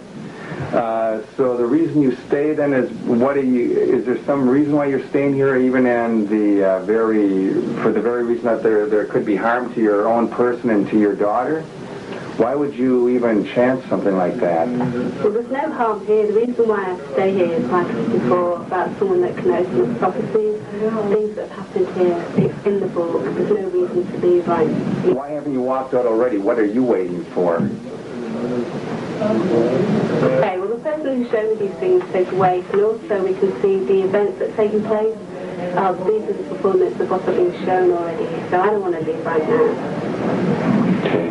So the reason you stay then is, is there some reason why you're staying here, even in the for the very reason that there could be harm to your own person and to your daughter? Why would you even chance something like that? Well, there's no harm here. The reason why I stay here is, like I said before, about someone that can open up prophecies, things that have happened here. It's in the book. There's no reason to leave. Why haven't you walked out already? What are you waiting for? Okay, well, the person who showed me these things said wait, and also we can see the events that are taking place. These are the performance of what's been shown already, so I don't want to leave right now. Okay.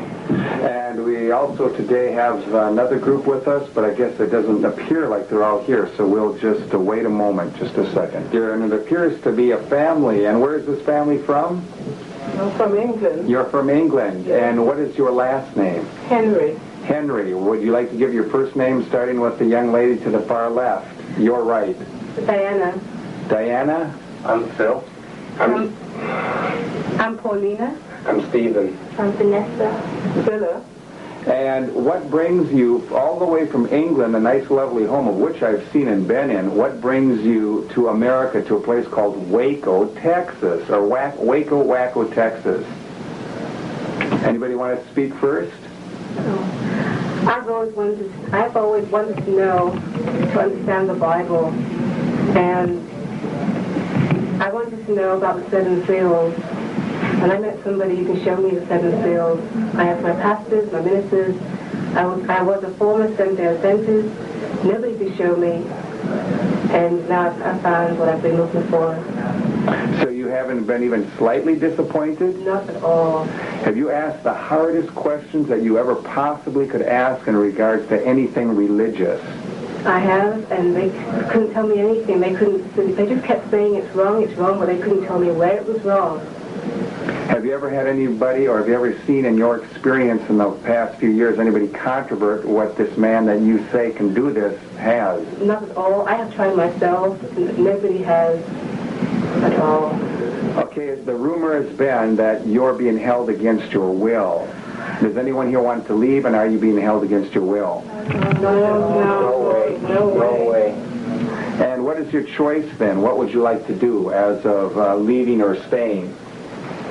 And we also today have another group with us, but I guess it doesn't appear like they're all here, so we'll just wait a moment, just a second. And it appears to be a family, and where is this family from? I'm from England. You're from England, and what is your last name? Henry. Henry. Would you like to give your first name, starting with the young lady to the far left? You're right. Diana. Diana? I'm Phil. I'm Paulina. I'm Stephen. I'm Vanessa. Philip. And what brings you all the way from England, a nice lovely home of which I've seen and been in, what brings you to America, to a place called Waco, Texas, or Waco, Texas? Anybody want to speak first? I've always wanted to know, to understand the Bible, and I wanted to know about the 7 seals. And I met somebody who can show me the 7 seals. I have my pastors, my ministers. I was a former Seventh-day Adventist. Nobody could show me. And now I've found what I've been looking for. So you haven't been even slightly disappointed? Not at all. Have you asked the hardest questions that you ever possibly could ask in regards to anything religious? I have, and they couldn't tell me anything. They just kept saying it's wrong, but they couldn't tell me where it was wrong. Have you ever had anybody, or have you ever seen in your experience in the past few years, anybody controvert what this man that you say can do this has? Not at all. I have tried myself. Nobody has at all. Okay, the rumor has been that you're being held against your will. Does anyone here want to leave, and are you being held against your will? No way. And what is your choice then? What would you like to do as of leaving or staying?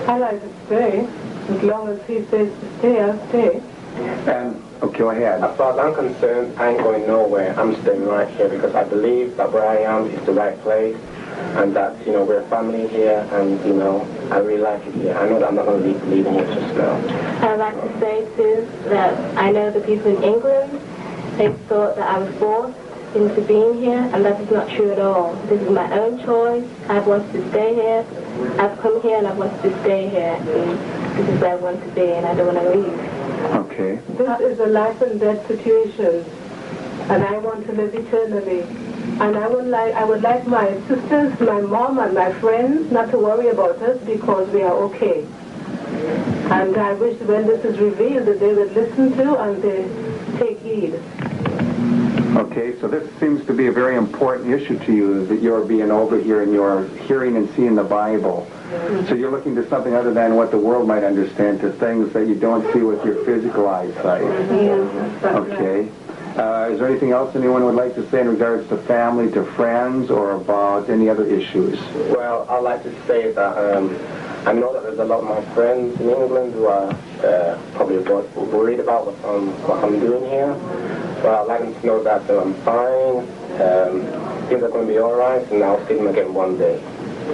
I like to stay. As long as he says to stay, I'll stay. And, okay, go ahead. As far as I'm concerned, I ain't going nowhere. I'm staying right here because I believe that where I am is the right place, and that, we're family here, and, I really like it here. I know that I'm not going to be leaving here just now. I'd like to say, too, that I know the people in England, they thought that I was forced into being here, and that is not true at all. This is my own choice. I've wanted to stay here. I've come here and I've wanted to stay here. And this is where I want to be, and I don't want to leave. Okay. This is a life and death situation, and I want to live eternally. And I would like my sisters, my mom, and my friends not to worry about us because we are okay. And I wish when this is revealed that they would listen to and they take heed. Okay, so this seems to be a very important issue to you, that you're being over here and you're hearing and seeing the Bible. So you're looking to something other than what the world might understand, to things that you don't see with your physical eyesight. Okay. Is there anything else anyone would like to say in regards to family, to friends, or about any other issues? Well, I'd like to say that I know that there's a lot of my friends in England who are probably worried about what I'm doing here. But I'd like them to know that I'm fine, things are going to be all right, and I'll see them again one day.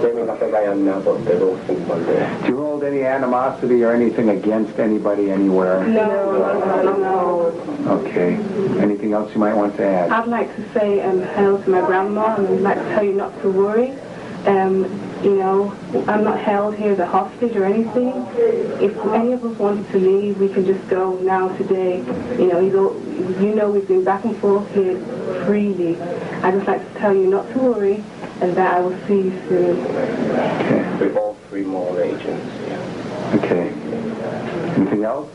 They may not as I am now, but they will think one day. Do you hold any animosity or anything against anybody anywhere? No. Okay. Anything else you might want to add? I'd like to say hello to my grandma, and I'd like to tell you not to worry. You know, I'm not held here as a hostage or anything. If any of us wanted to leave, we can just go now today. You know, we've been back and forth here freely. I'd just like to tell you not to worry, and that I will see you soon. Okay. With all three more agents, yeah. Okay. Anything else?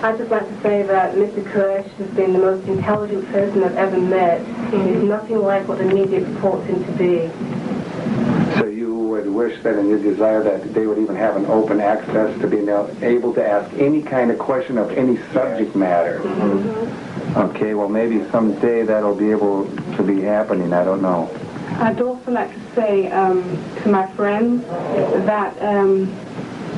I'd just like to say that Mr. Koresh has been the most intelligent person I've ever met. He's nothing like what the media reports him to be. So you would wish that in your desire that they would even have an open access to being able to ask any kind of question of any subject matter. Mm-hmm. Okay, well maybe someday that'll be able to be happening, I don't know. I'd also like to say to my friends that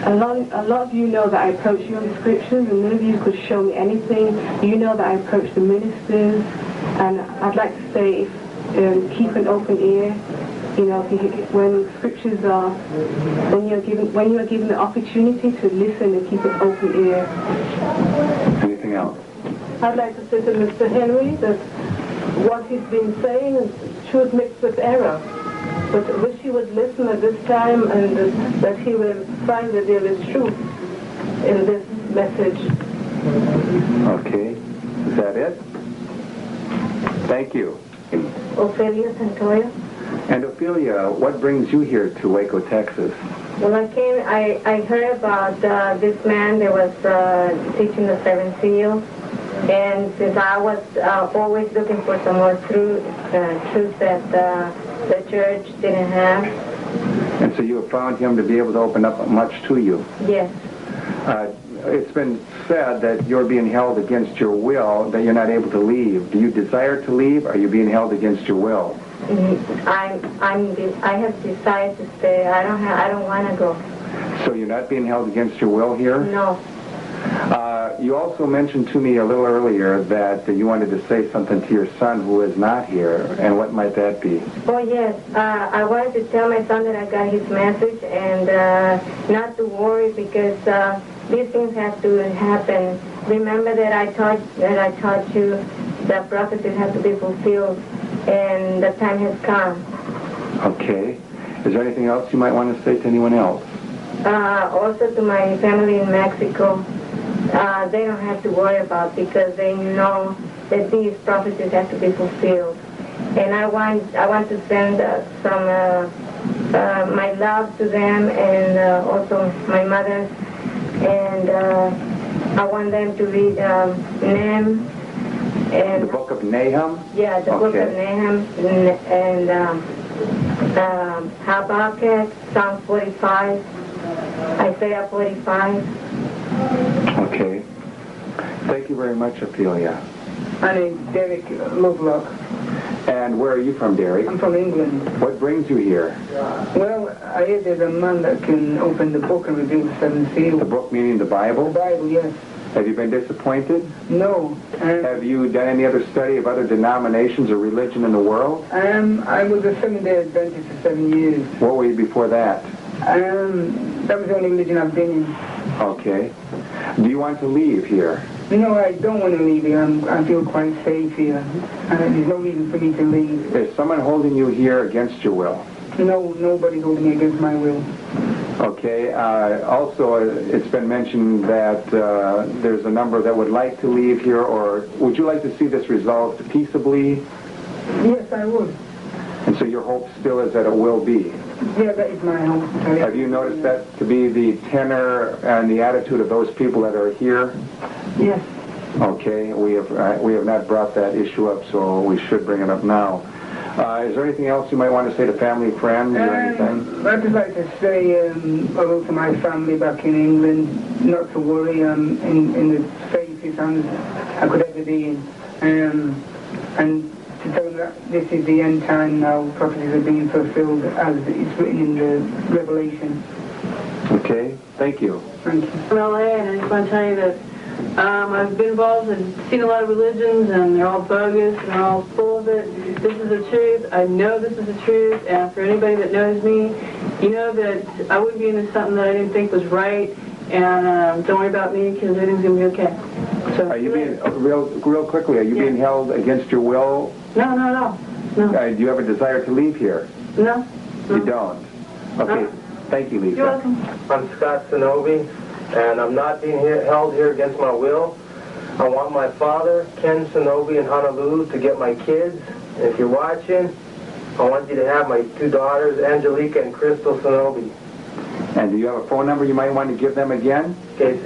a lot of you know that I approach you on the scriptures, and none of you could show me anything. You know that I approach the ministers, and I'd like to say keep an open ear. You know, when scriptures are, when you are given the opportunity to listen and keep an open ear. Anything else? I'd like to say to Mr. Henry that what he's been saying is truth mixed with error. But I wish he would listen at this time, and that he will find that there is truth in this message. Okay. Is that it? Thank you. Ophelia Santoya. And Ophelia, what brings you here to Waco, Texas? Well, I heard about this man that was teaching the seven seals. And since I was always looking for some more truth that the church didn't have. And so you have found him to be able to open up much to you? Yes. It's been said that you're being held against your will, that you're not able to leave. Do you desire to leave, or are you being held against your will? I have decided to stay. I don't want to go. So you're not being held against your will here? No. You also mentioned to me a little earlier that you wanted to say something to your son who is not here, and what might that be? Oh, yes. I wanted to tell my son that I got his message, and not to worry, because these things have to happen. Remember that I taught you that prophecies have to be fulfilled, and the time has come. Okay. Is there anything else you might want to say to anyone else? Also to my family in Mexico, they don't have to worry about, because they know that these prophecies have to be fulfilled. And I want to send some my love to them, and also my mother, and I want them to read Nahum. And the book of Nahum? Yeah, the book of Nahum, and Habakkuk, Psalm 45, Isaiah 45. Okay. Thank you very much, Ophelia. My name's Derek Lovelock. And where are you from, Derek? I'm from England. What brings you here? Well, I hear there's a man that can open the book and reveal the seven seals. The book meaning the Bible? The Bible, yes. Have you been disappointed? No. Have you done any other study of other denominations or religion in the world? I was a Seventh-day Adventist for 7 years. What were you before that? That was the only religion I've been in. Okay. Do you want to leave here? No, I don't want to leave here. I feel quite safe here. There's no reason for me to leave. Is someone holding you here against your will? No, nobody's holding me against my will. Okay. Also, it's been mentioned that there's a number that would like to leave here, or would you like to see this resolved peaceably? Yes, I would. And so your hope still is that it will be? Yeah, that is my hope. Have you noticed that to be the tenor and the attitude of those people that are here? Yes. Okay. We have not brought that issue up, so we should bring it up now. Is there anything else you might want to say to family, friends, or anything? I'd just like to say hello to my family back in England, not to worry, in the safest hands I could ever be in. And to tell them that this is the end time now, prophecies are being fulfilled as it's written in the Revelation. Okay, thank you. Thank you. Well, and I just want to tell you that I've been involved and seen a lot of religions, and they're all bogus and they're all full of it. This is the truth. I know this is the truth, and for anybody that knows me, you know that I wouldn't be into something that I didn't think was right, and don't worry about me because everything's going to be okay. So, are you being, real quickly, are you being held against your will? No. Do you have a desire to leave here? No. You don't? Okay. Thank you, Lisa. You're welcome. I'm Scott Sonobi, and I'm not being held here against my will. I want my father, Ken Sonobi, in Honolulu to get my kids. And if you're watching, I want you to have my 2 daughters, Angelica and Crystal Sonobi. And do you have a phone number you might want to give them again? Okay, it's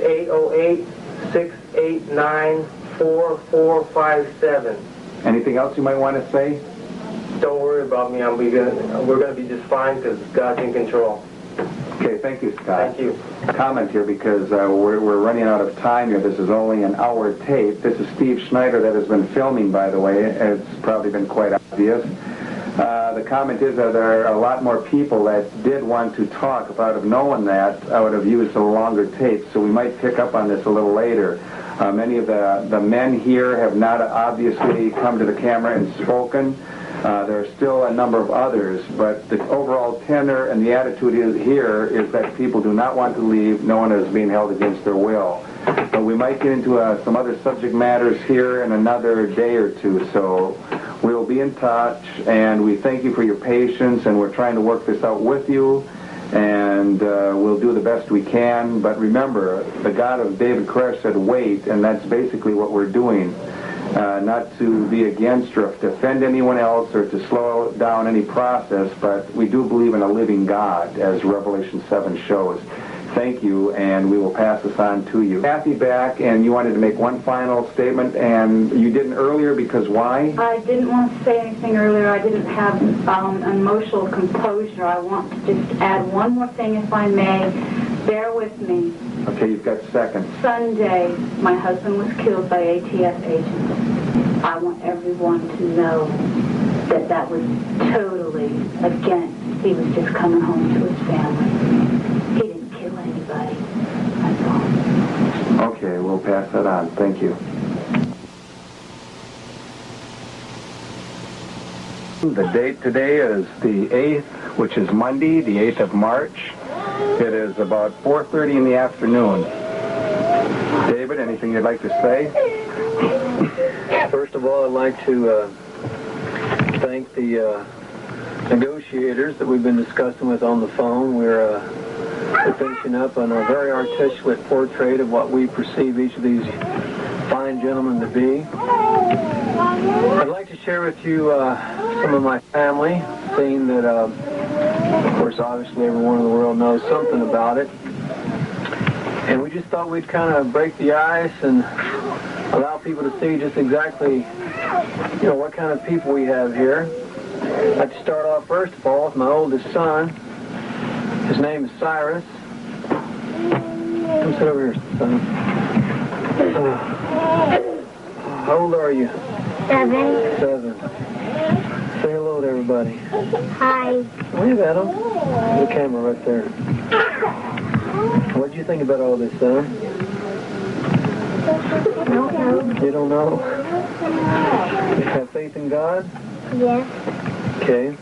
808-689-4457. Anything else you might want to say? Don't worry about me. We're going to be just fine because God's in control. Okay, thank you, Scott. Thank you. Comment here because we're running out of time here. This is only an hour tape. This is Steve Schneider that has been filming, by the way. It's probably been quite obvious. The comment is that there are a lot more people that did want to talk. If I would have known that, I would have used a longer tape, so we might pick up on this a little later. Many of the men here have not obviously come to the camera and spoken. There are still a number of others, but the overall tenor and the attitude here is that people do not want to leave. No one is being held against their will. But we might get into some other subject matters here in another day or two, so we'll be in touch, and we thank you for your patience, and we're trying to work this out with you, and we'll do the best we can. But remember, the God of David Koresh said wait, and that's basically what we're doing. Not to be against or to offend anyone else or to slow down any process, but we do believe in a living God, as Revelation 7 shows. Thank you, and we will pass this on to you. Kathy back, and you wanted to make one final statement, and you didn't earlier because why? I didn't want to say anything earlier. I didn't have emotional composure. I want to just add one more thing, if I may. Bear with me. Okay, you've got seconds. Sunday, my husband was killed by ATF agents. I want everyone to know that that was totally against. He was just coming home to his family. He didn't kill anybody. That's all. Okay, we'll pass that on. Thank you. The date today is the 8th, which is Monday, the 8th of March. It is about 4:30 in the afternoon. David, anything you'd like to say? First of all, I'd like to thank the negotiators that we've been discussing with on the phone. We're finishing up on a very articulate portrait of what we perceive each of these fine gentlemen to be. I'd like to share with you some of my family, seeing that, of course, obviously everyone in the world knows something about it. And we just thought we'd kind of break the ice and allow people to see just exactly, what kind of people we have here. I'd like to start off, first of all, with my oldest son. His name is Cyrus. Come sit over here, son. How old are you? 7. 7. Say hello to everybody. Hi. Wave at them. The camera right there. What do you think about all this, son? Don't know. You don't know? You have faith in God? Yes. Okay.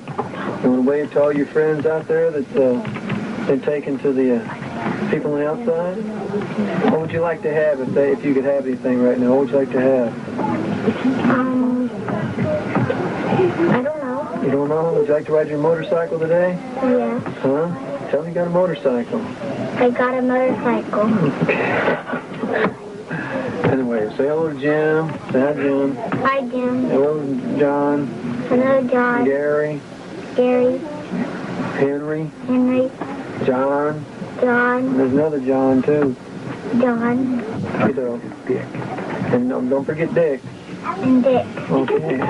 You want to wave to all your friends out there that's been taken to the people on the outside? What would you like to have if you could have anything right now? What would you like to have? I don't know. You don't know? Would you like to ride your motorcycle today? Yes. Huh? Tell me you got a motorcycle. I got a motorcycle. Anyway, say hello to Jim. Say hi, Jim. Hi, Jim. Hello, John. Hello, John. Gary. Gary. Henry. Henry. John. John. There's another John, too. John. Dick. And don't forget Dick. And Dick. Okay.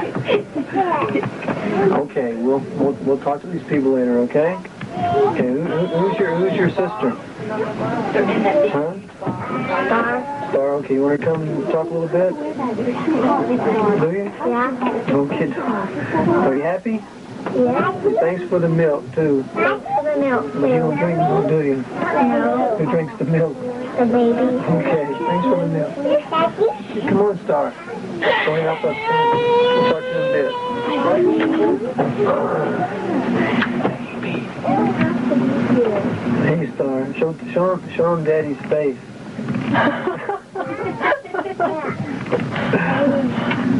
Okay, we'll talk to these people later, okay? Okay, who's your sister? Huh? Star. Star, okay, you want to come and talk a little bit? Do you? Yeah. Okay. Are you happy? Yeah. Thanks for the milk, too. Thanks for the milk, But you don't drink milk, do you? No. Who drinks the milk? the baby. Okay, thanks for the milk. Come on, Star. Go and help us. We'll talk to you in a bit. Hey, Star. Show him Daddy's face.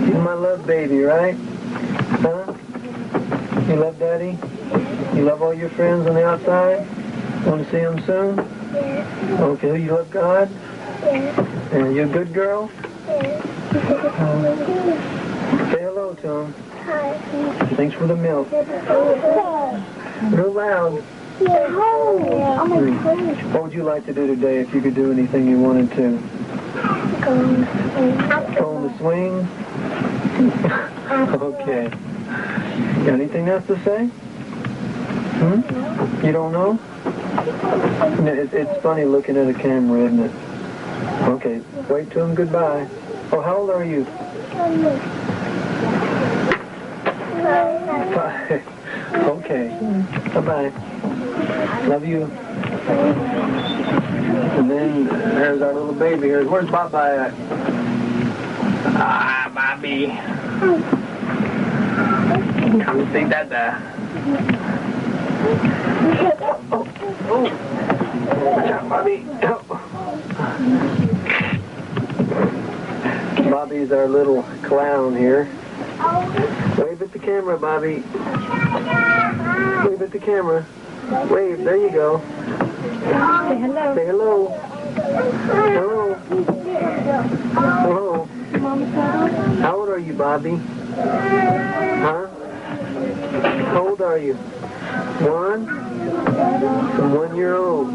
You're my love baby, right? Huh? You love Daddy? You love all your friends on the outside? Want to see them soon? Okay, you love God? And you a good girl? Say hello to him. Thanks for the milk. Real loud. What would you like to do today if you could do anything you wanted to? Go on the swing? Okay. Got anything else to say? You don't know? It's funny looking at a camera, isn't it? Okay, wave to him goodbye. Oh, how old are you? 5. Okay. Bye-bye. Love you. And then there's our little baby here. Where's Baba at? Ah, Bobby. Come see Dada. Oh. Watch out, Bobby. Oh. Bobby's our little clown here. Wave at the camera, Bobby. Wave at the camera. Wave, there you go. Say hello. Say hello. Hello. Hello. How old are you, Bobby? Huh? How old are you? 1? I'm 1 year old.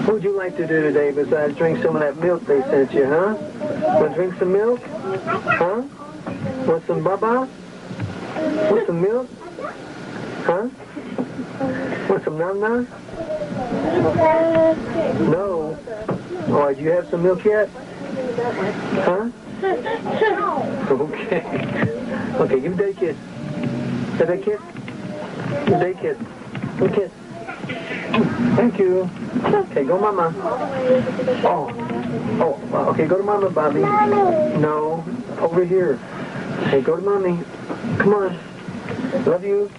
What would you like to do today besides drink some of that milk they sent you, huh? Want to drink some milk? Huh? Want some baba? Want some milk? Huh? Want some nana? No. Oh, do you have some milk yet? Huh? Okay. Okay, give Daddy a kiss. Daddy a kiss? Give Daddy a kiss. Give a kiss. Thank you. Okay, go Mama. Oh, okay, go to Mama, Bobby. No, over here. Okay, go to Mommy. Come on. Love you.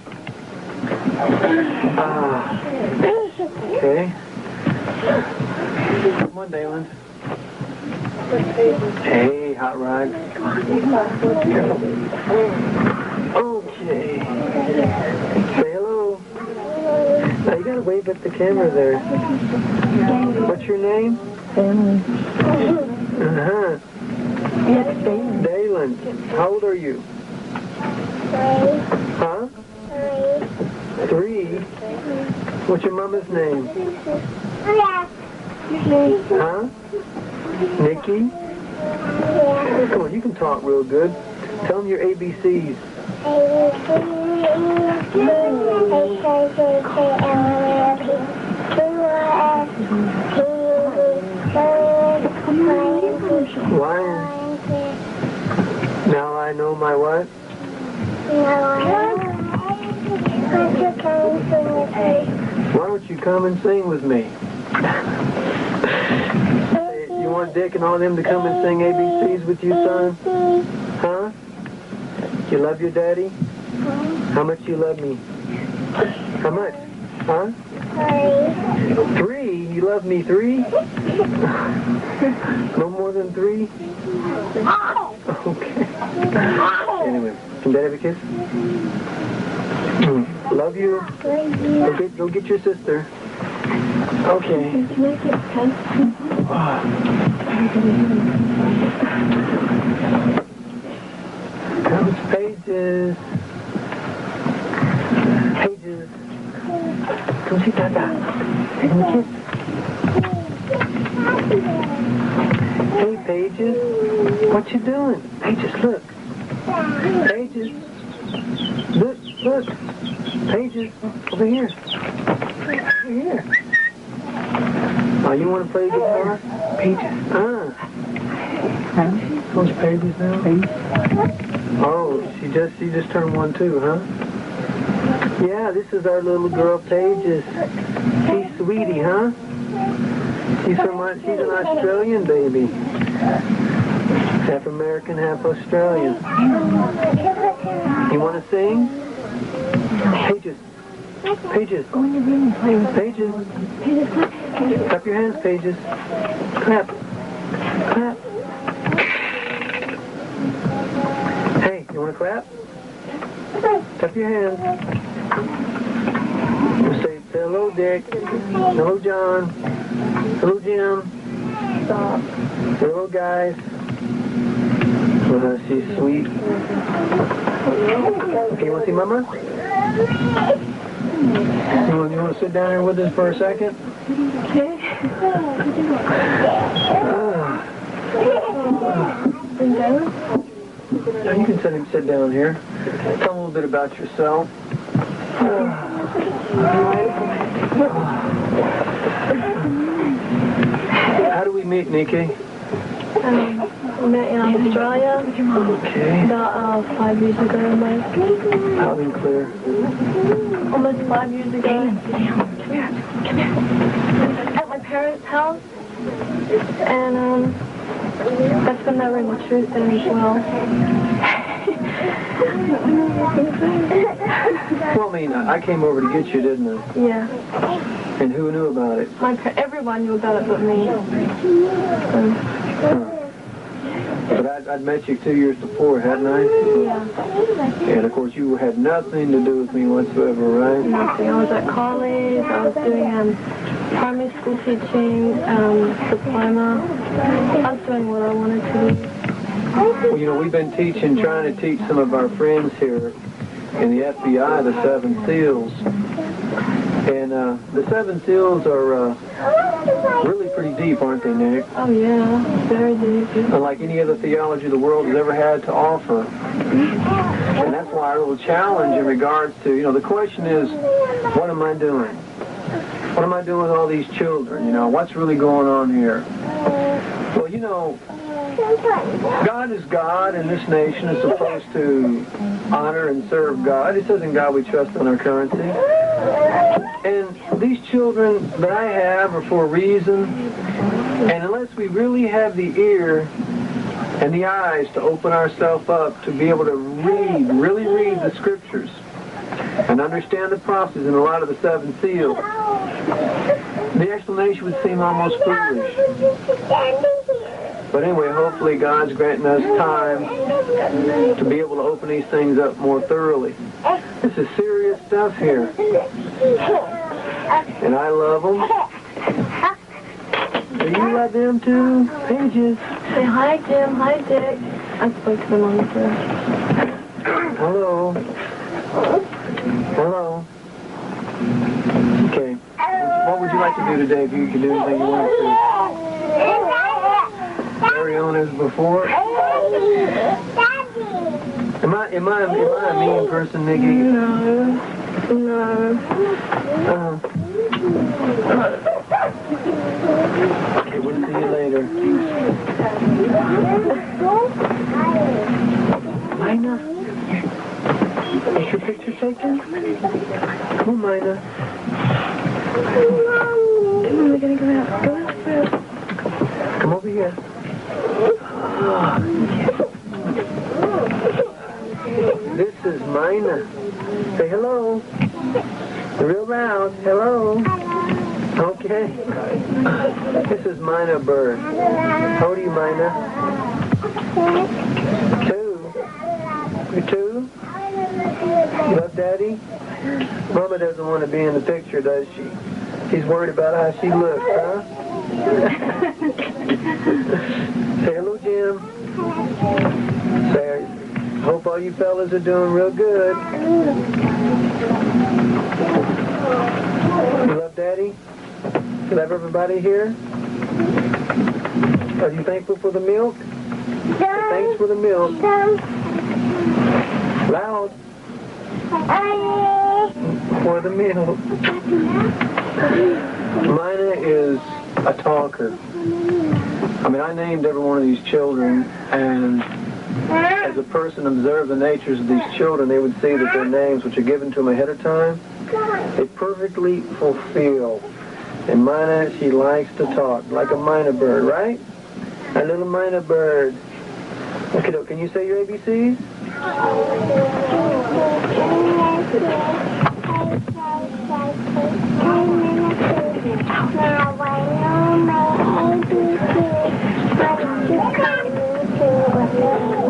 Okay. Come on, Dalen. Hey, Hot Rod. Okay. Say hello. Now you gotta wave at the camera there. What's your name? Uh-huh. Dalen. How old are you? Huh? 3. What's your mama's name? Huh? Nikki? Come on, you can talk real good. Tell them your ABCs. Lion. Now I know my what? Why don't you come and sing with me? You want Dick and all them to come and sing ABCs with you, son? Huh? You love your daddy? How much you love me? How much? Huh? 3? You love me 3? No more than 3? Okay. Anyway, can Dad have a kiss? Love you. Go get your sister. Okay. Comes Pages. Pages. Come see Dada. Give him a kiss. Hey, Pages. What you doing? Pages, look. Pages. Look. Pages, over here. Over here. Oh, you want to play guitar? Pages. What's Pages now? Oh, she just turned 1 too, huh? Yeah, this is our little girl, Pages. She's sweetie, huh? She's an Australian baby. Half American, half Australian. You want to sing? Pages. Pages. Pages. Clap your hands, Pages. Clap. Clap. Hey, you want to clap? Clap your hands. Say hello, Dick. Hello, John. Hello, Jim. Hello, guys. She's sweet. Okay, you want to see Mama? You want to sit down here with us for a second? Okay. You can sit down here. Tell a little bit about yourself. How do we meet, Nikki? We met in Australia about 5 years ago, Mike. Loud and clear. Almost 5 years ago. Come here. At my parents' house. And that's when I read the truth there as well. Well, I mean, I came over to get you, didn't I? Yeah. And who knew about it? Everyone knew about it but me. But I'd met you 2 years before, hadn't I? Yeah. And of course, you had nothing to do with me whatsoever, right? Nothing. I was at college. I was doing primary school teaching, diploma. I was doing what I wanted to do. Well, you know, we've been trying to teach some of our friends here in the FBI the 7 Seals. And the 7 Seals are really pretty deep, aren't they, Nick? Oh, yeah. Very deep. Unlike any other theology the world has ever had to offer. And that's why our little challenge in regards to, you know, the question is, what am I doing? What am I doing with all these children? You know, what's really going on here? Well, you know, God is God, and this nation is supposed to honor and serve God. It says in God we trust on our currency. And these children that I have are for a reason. And unless we really have the ear and the eyes to open ourselves up to be able to really read the scriptures and understand the prophecies in a lot of the 7 Seals, the explanation would seem almost foolish. But anyway, hopefully God's granting us time to be able to open these things up more thoroughly. This is serious stuff here. And I love them. Do you love them too? Pages. Say hi, Jim. Hi, Dick. I spoke to them on the phone. Hello. Hello. Okay. What would you like to do today if you could do anything you wanted to? Carry on as before? Am I a mean person, Nikki? No. Okay, we'll see you later. Mina? Is your picture taken? Come on, Mina. Come on, we're gonna go out. Go out. Come over here. This is Mina. Say hello. Real loud. Hello. Okay. This is Mina Bird. How old are you, Mina? 2. You're 2? You love Daddy? Mama doesn't want to be in the picture, does she? She's worried about how she looks, huh? Say hello, Jim. Say, hope all you fellas are doing real good. You love Daddy? You love everybody here? Are you thankful for the milk? Say thanks for the milk. Loud. For the milk. Mina is a talker. I mean, I named every one of these children, and as a person observed the natures of these children, they would see that their names, which are given to them ahead of time, they perfectly fulfill And Mina, she likes to talk, like a minor bird, right? A little minor bird. Okay, can you say your ABCs?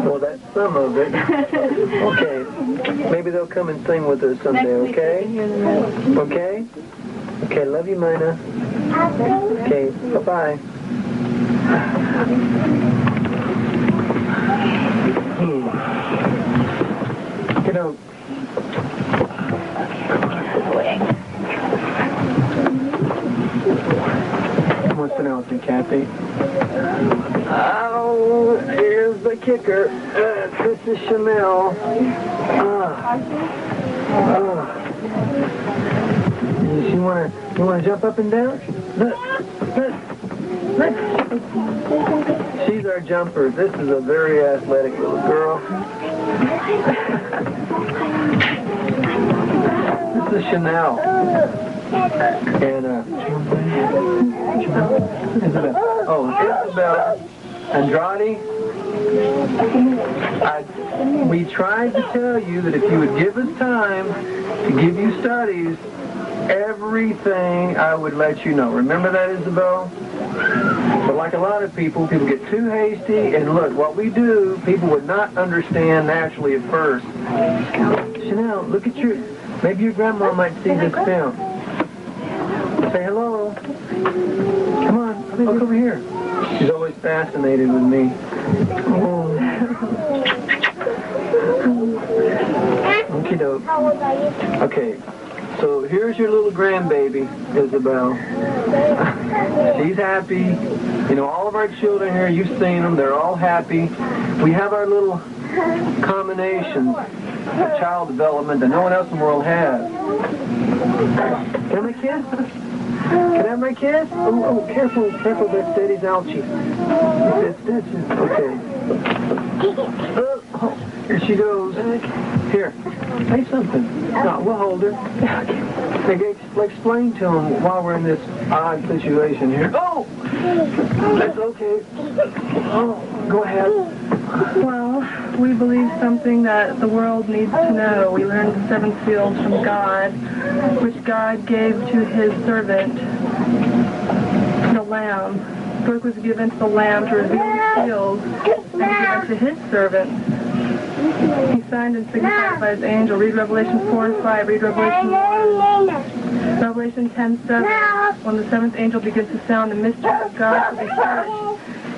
Well, that's some of it. Okay. Maybe they'll come and sing with us someday, okay? Okay? Okay, love you, Mina. Okay, bye-bye. You know, come on, sit down with me, Kathy. Oh, here's the kicker. This is Chanel. You wanna jump up and down? Look. She's our jumper. This is a very athletic little girl. This is Chanel. And Isabel. Oh, Isabel Andrade. We tried to tell you that if you would give us time to give you studies, everything I would let you know. Remember that, Isabel? But like a lot of people get too hasty, and look, what we do, people would not understand naturally at first. Chanel, look at maybe your grandma might see this film. Say hello. Come on, look over here. She's always fascinated with me. Oh. Okie doke. Okay. So here's your little grandbaby, Isabel. She's happy. You know, all of our children here, you've seen them. They're all happy. We have our little combinations of child development that no one else in the world has. Can I have my kiss? Can I have my kiss? Oh, careful, that's Daddy's ouchie. That's it. Okay. Oh, here she goes. Here, say something. No, we'll hold her. Explain to them while we're in this odd situation here. Oh! That's okay. Oh, go ahead. Well, we believe something that the world needs to know. We learned the 7 seals from God, which God gave to his servant, the Lamb. The book was given to the Lamb to reveal the seals and given to his servant. He signed and signified by his angel. Read Revelation 4:5. Read Revelation 1. Revelation 10:7. When the 7th angel begins to sound, the mystery of God will be searched,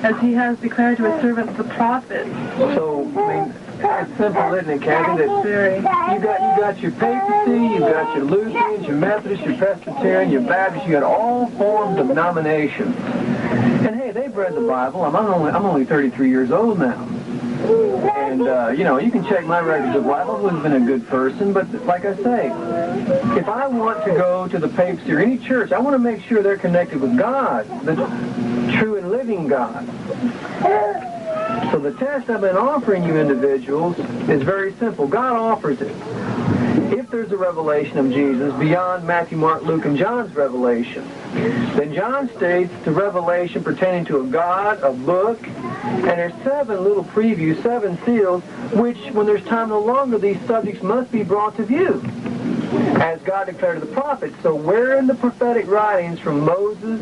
as he has declared to his servants the prophets. So, I mean, it's simple, isn't it, Kathy? That you got your papacy, you got your Lutherans, your Methodists, your Presbyterian, your Baptists. You got all forms of denominations. And hey, they've read the Bible. I'm only 33 years old now. And, you know, you can check my records of life. I've always been a good person, but like I say, if I want to go to the papacy or any church, I want to make sure they're connected with God, the true and living God. So the test I've been offering you individuals is very simple. God offers it. If there's a revelation of Jesus beyond Matthew, Mark, Luke, and John's revelation, then John states the revelation pertaining to a God, a book, and there's 7 little previews, 7 seals, which, when there's time no longer, these subjects must be brought to view, as God declared to the prophets. So where in the prophetic writings from Moses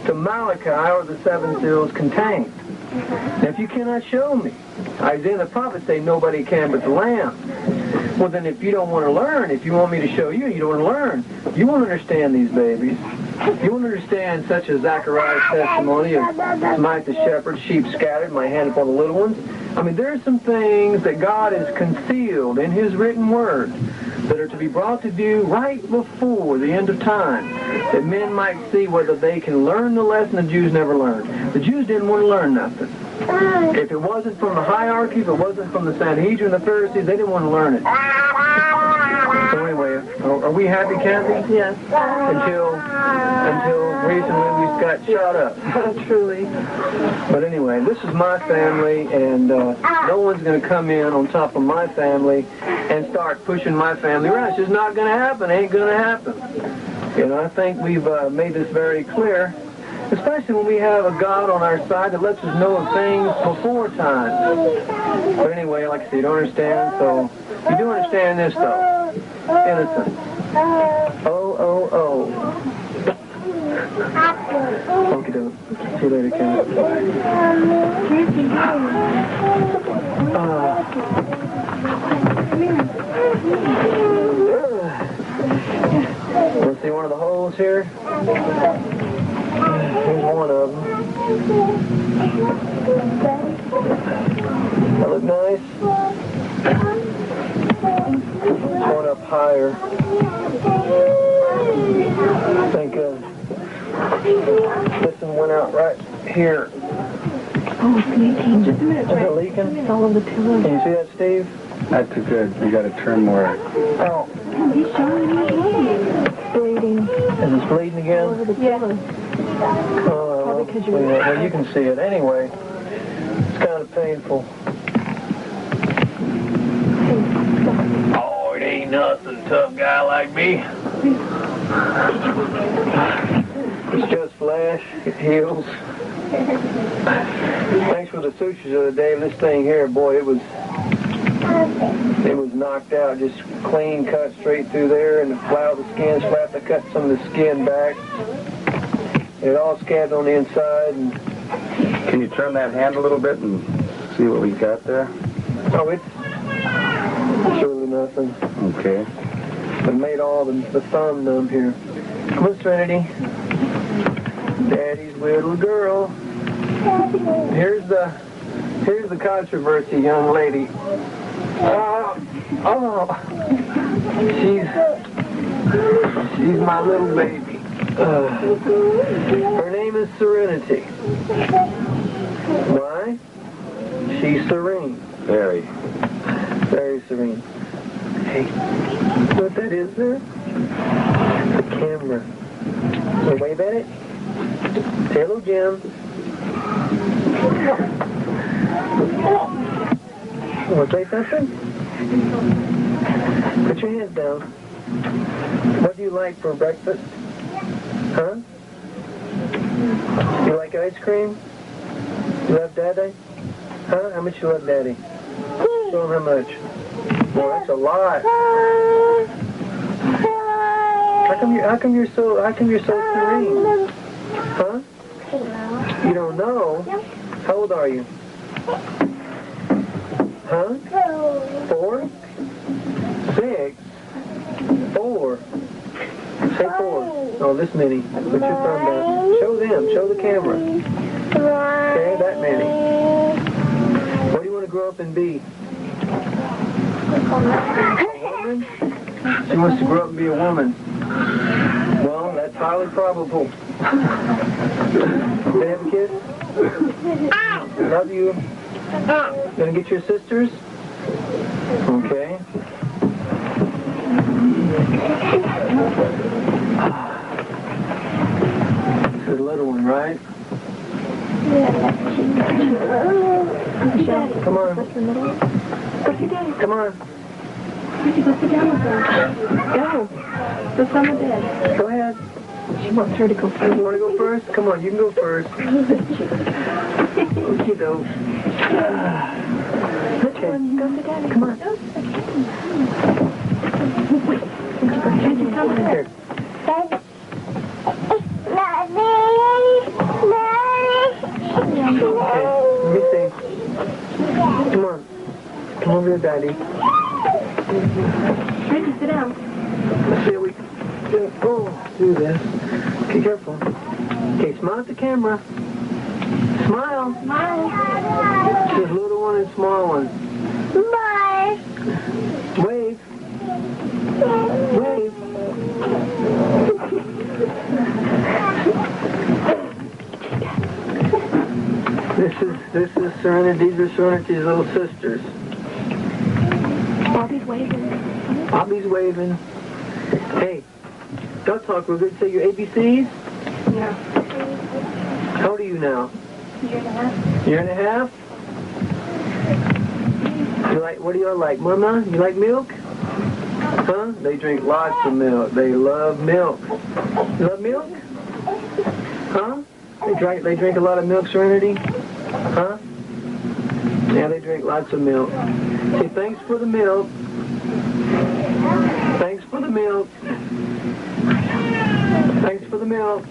to Malachi are the 7 seals contained? Now, if you cannot show me, Isaiah and the prophets say nobody can but the Lamb. Well, then if you don't want to learn, if you want me to show you, you don't want to learn. You want to understand these babies. You want to understand such as Zechariah's testimony of smite the shepherd, sheep scattered, my hand upon the little ones. I mean, there are some things that God has concealed in his written word that are to be brought to view right before the end of time, that men might see whether they can learn the lesson the Jews never learned. The Jews didn't want to learn nothing. If it wasn't from the hierarchy, if it wasn't from the Sanhedrin, the Pharisees, they didn't want to learn it. So anyway, are we happy, Kathy? Yes. Until recently we got shot up. Truly. But anyway, this is my family, and no one's going to come in on top of my family and start pushing my family around. It's just not going to happen. It ain't going to happen. And I think we've made this very clear, especially when we have a God on our side that lets us know of things before time. But anyway, like I said, you don't understand, so you do understand this, though. Innocent. Oh, oh, oh. Okie doke. See you later, Ken. Want to see one of the holes here? Here's one of them. That look nice? One up higher. I think this one went out right here. Oh, it's leaking. Just a minute, Is it leaking? It's all over the pillow. Can you see that, Steve? Not too good. You got to turn more. Oh. He's showing me. It's bleeding. Is this bleeding again? All over the pillow. Oh, well, you can see it. Anyway, it's kind of painful. Oh, it ain't nothing, tough guy like me. It's just flesh. It heals. Thanks for the sutures the other day. This thing here, boy, it was knocked out, just clean cut straight through there, and the skin flapped. I cut some of the skin back. It all scabbed on the inside. And can you turn that hand a little bit and see what we got there? Oh, it's really nothing. Okay. It made all the thumb numb here. Come on, Serenity. Daddy's little girl. Here's the controversy, young lady. She's my little baby. Her name is Serenity. Why? She's serene. Very. Very serene. Hey, what that is there? The camera. So wave at it. Say hello, Jim. Want to say something? Put your hands down. What do you like for breakfast? Huh? You like ice cream? You love Daddy? Huh? How much you love Daddy? Show him how much. Well, that's a lot. How come you're so serene? Huh? You don't know? How old are you? Huh? 4? 6? 4? Say 4. Oh, this many. Put your thumb down. Show them. Show the camera. Okay, that many. What do you want to grow up and be? A woman? She wants to grow up and be a woman. Well, that's highly probable. Can I have a kiss? Love you. Gonna get your sisters? Okay. This is a little one, right? Come on. Come on. Go sit down with her. Go. Go sit with Dad. Go ahead. She wants her to go first. You want to go first? Come on, you can go first. Okie doke. Okay. Go sit down. Come on. Here. Okay, let me see. Come on. Come over here, Daddy. Reggie, sit down. Let's see if we can do this. Okay, careful. Okay, smile at the camera. Smile. Smile. There's little one and small one. Bye. Wave. Wave. This is Serenity. These are Serenity's little sisters. Bobby's waving. Bobby's waving. Hey, don't talk. We're going to say your ABCs? Yeah. How old are you now? Year and a half. Year and a half? You like, what do y'all like? Mama, you like milk? Huh? They drink lots of milk. They love milk. You love milk? Huh? They drink a lot of milk, Serenity? Huh? Yeah, they drink lots of milk. Say thanks for the milk. Thanks for the milk. Thanks for the milk.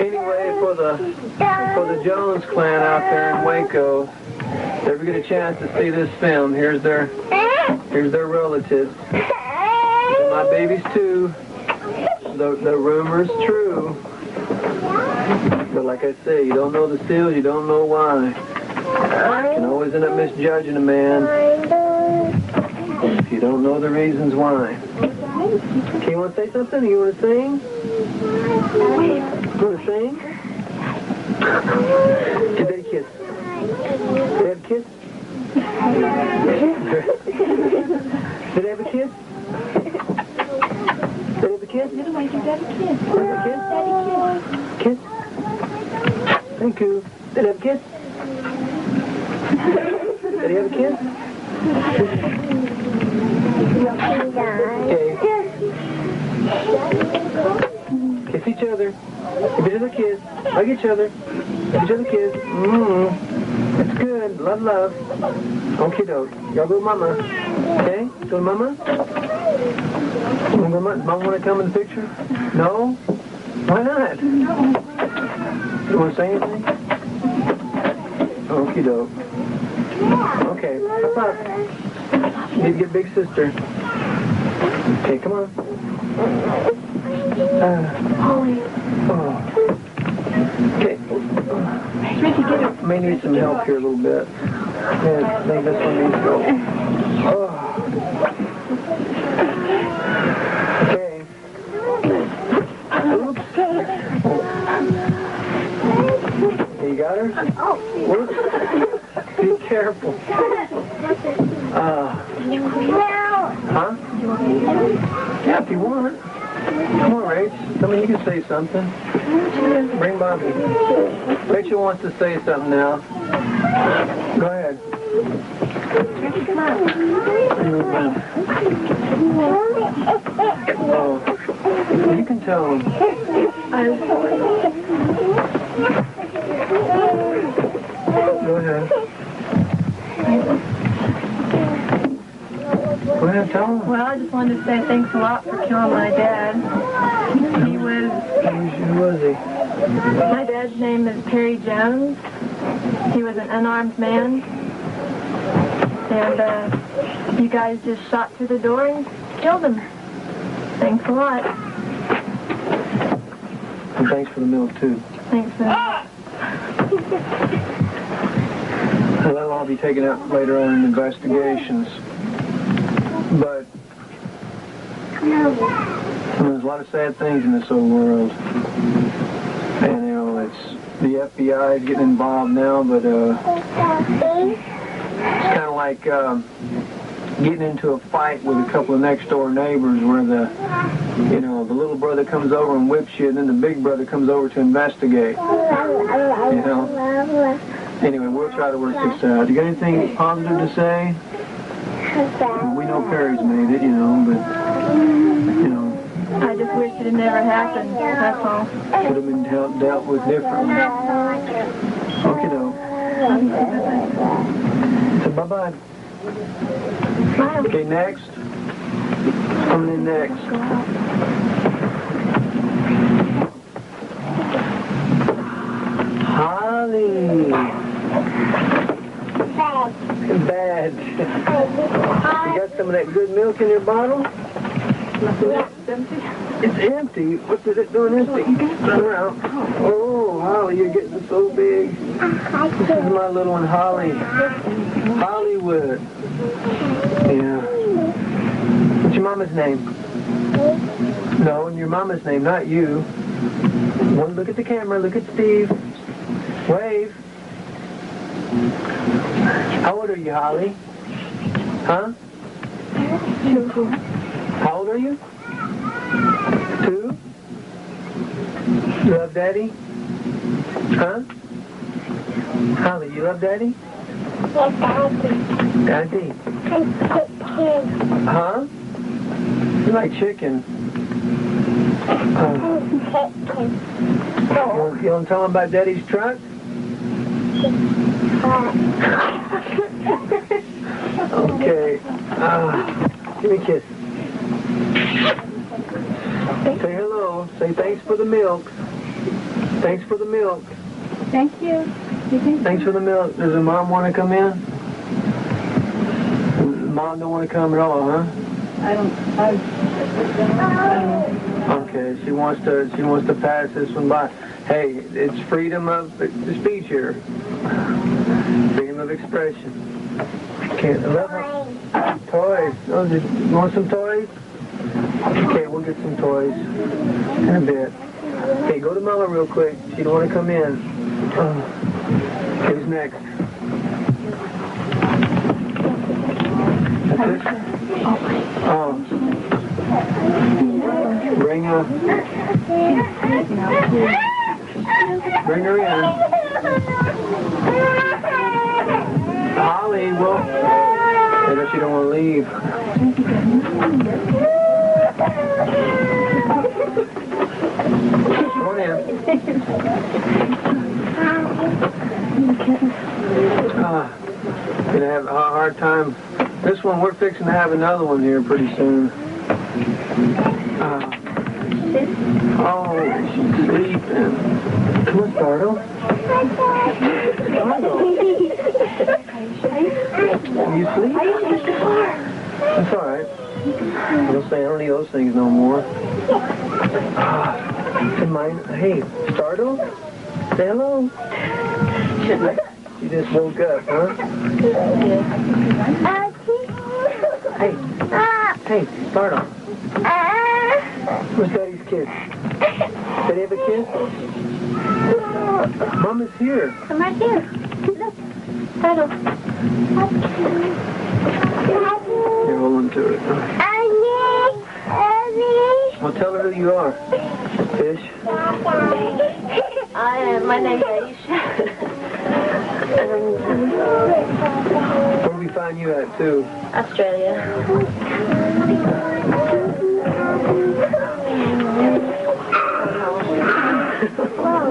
Anyway, for the Jones clan out there in Waco, if ever get a chance to see this film, here's their relatives. They're my babies too. The rumor's true. But like I say, you don't know the seals, you don't know why. You can always end up misjudging a man if you don't know the reasons why. Okay, you want to say something? You want to sing? You want to sing? Give Daddy a kiss. Did they have a kiss? Did they have a kiss? Did they have a kiss? Did they have a kiss? Kiss? Thank you. Did they have a kiss? Did he have a kiss? Okay. Kiss each other. Give each other a kiss. Hug each other. Give each other a kiss. That's good. Love, love. Okie doke. Y'all go to Mama. Okay? Go to Mama? Mama want to come in the picture? No? Why not? You want to say anything? Okie doke. Okay, hop up. You need to get big sister. Okay, come on. Okay. May need some help here a little bit. Yeah, I think this one needs to go. Okay. Oops. You got her? Oops. Be careful. Huh? Yeah, if you want. Come on, Rach. Come on, you can say something. Bring Bobby. Rachel wants to say something now. Go ahead. Oh, you can tell him. Go ahead. Go ahead, tell him. Well, I just wanted to say thanks a lot for killing my dad. Who was he? My dad's name is Perry Jones. He was an unarmed man. And you guys just shot through the door and killed him. Thanks a lot. And thanks for the milk, too. Thanks for that. That'll all be taken up later on in investigations. But there's a lot of sad things in this old world. And, you know, it's the FBI is getting involved now, but it's kind of like getting into a fight with a couple of next-door neighbors where the little brother comes over and whips you, and then the big brother comes over to investigate. You know? Anyway, we'll try to work this out. You got anything positive to say? We know Perry's made it, you know, but, you know. I just wish it had never happened, that's all. Could have been dealt with differently. Okay, though. So, bye-bye. Okay, next. Coming in next. Holly. Bad. You got some of that good milk in your bottle? It's empty. It's empty? What's it doing empty? Turn around. Oh, Holly, you're getting so big. This is my little one, Holly. Hollywood. Yeah. What's your mama's name? No, your mama's name, not you. One, look at the camera. Look at Steve. Wave. How old are you, Holly? Huh? 2. How old are you? 2? You love Daddy? Huh? Holly, you love Daddy? Yes, Daddy. Daddy. Huh? You like chicken? You want to tell them about Daddy's truck? Okay. Give me a kiss. Say hello. Say thanks for the milk. Thanks for the milk. Thank you. Thanks for the milk. Does the mom want to come in? Mom don't want to come at all, huh? I don't. Okay, she wants to pass this one by. Hey, it's freedom of speech here. Freedom of expression. Can't toys. Oh, you want some toys? Okay, we'll get some toys in a bit. Okay, go to Mama real quick. She don't want to come in. Who's next? That's it? Oh. Bring her in. Holly, well, I guess she don't want to leave. Come on in. Gonna have a hard time. This one, we're fixing to have another one here pretty soon. Oh, she's sleeping. Come on, Startle. Are you asleep? That's all right. Don't say I don't need those things no more. Hey, Startle? Say hello. You just woke up, huh? Hey, Startle. Where's Daddy's kiss? Did he have a kiss? Mom is here. Come right here. Look. Startle. You're holding to it. Well, tell her who you are. Fish. My name's Aisha. Where do we find you at, too? Australia.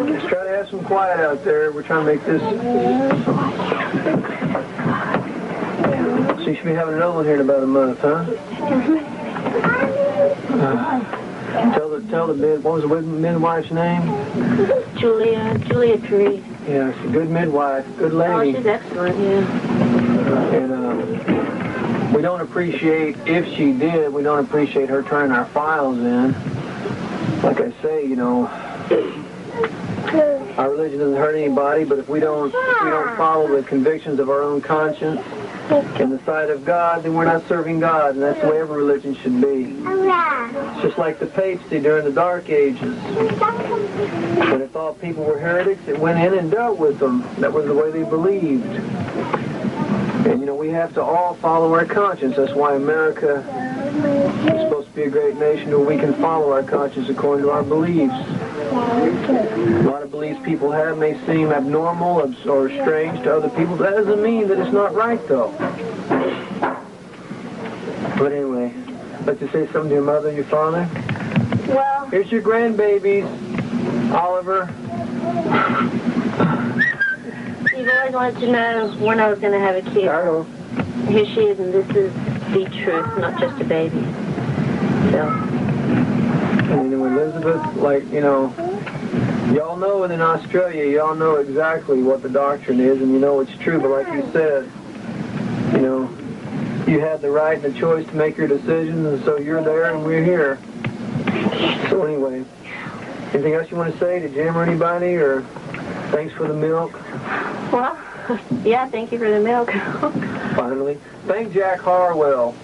Let's try to have some quiet out there. We're trying to make this... So you should be having another one here in about a month, huh? Tell the what was the midwife's name? Julia Tree. Yeah, she's a good midwife, good lady. Oh, she's excellent, yeah. And we don't appreciate, if she did, we don't appreciate her turning our files in. Like I say, you know, our religion doesn't hurt anybody, but if we don't follow the convictions of our own conscience in the sight of God, then we're not serving God, and that's the way every religion should be. It's just like the papacy during the Dark Ages. When it thought people were heretics, it went in and dealt with them. That was the way they believed. And, you know, we have to all follow our conscience. That's why America is supposed to be a great nation where we can follow our conscience according to our beliefs. A lot of beliefs people have may seem abnormal or strange to other people. That doesn't mean that it's not right, though. But anyway, like to say something to your mother and your father? Well... Here's your grandbabies, Oliver. You've always wanted to know when I was going to have a kid. Carlo. Here she is, and this is the truth, not just a baby. So... And you know, Elizabeth, like, you know, y'all know that in Australia, y'all know exactly what the doctrine is, and you know it's true, but like you said, you know, you had the right and the choice to make your decisions, and so you're there and we're here. So anyway, anything else you want to say to Jim or anybody, or thanks for the milk? Well, yeah, thank you for the milk. Finally, thank Jack Harwell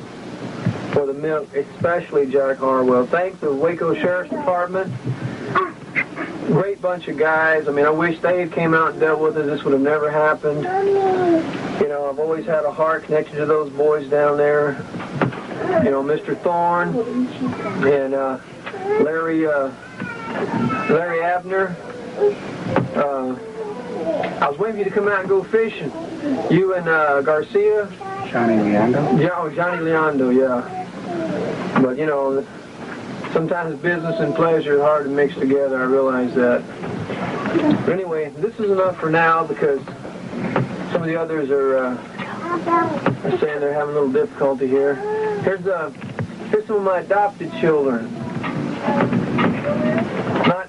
for the milk, especially Jack Harwell. Thanks the Waco Sheriff's Department. Great bunch of guys. I mean, I wish they had came out and dealt with it. This would have never happened. You know, I've always had a heart connected to those boys down there. You know, Mr. Thorne and Larry Abner. I was waiting for you to come out and go fishing. You and Garcia. Johnny Leando? Yeah, oh, Johnny Leando, yeah. But, you know, sometimes business and pleasure are hard to mix together. I realize that. But anyway, this is enough for now because some of the others are saying they're having a little difficulty here. Here's some of my adopted children.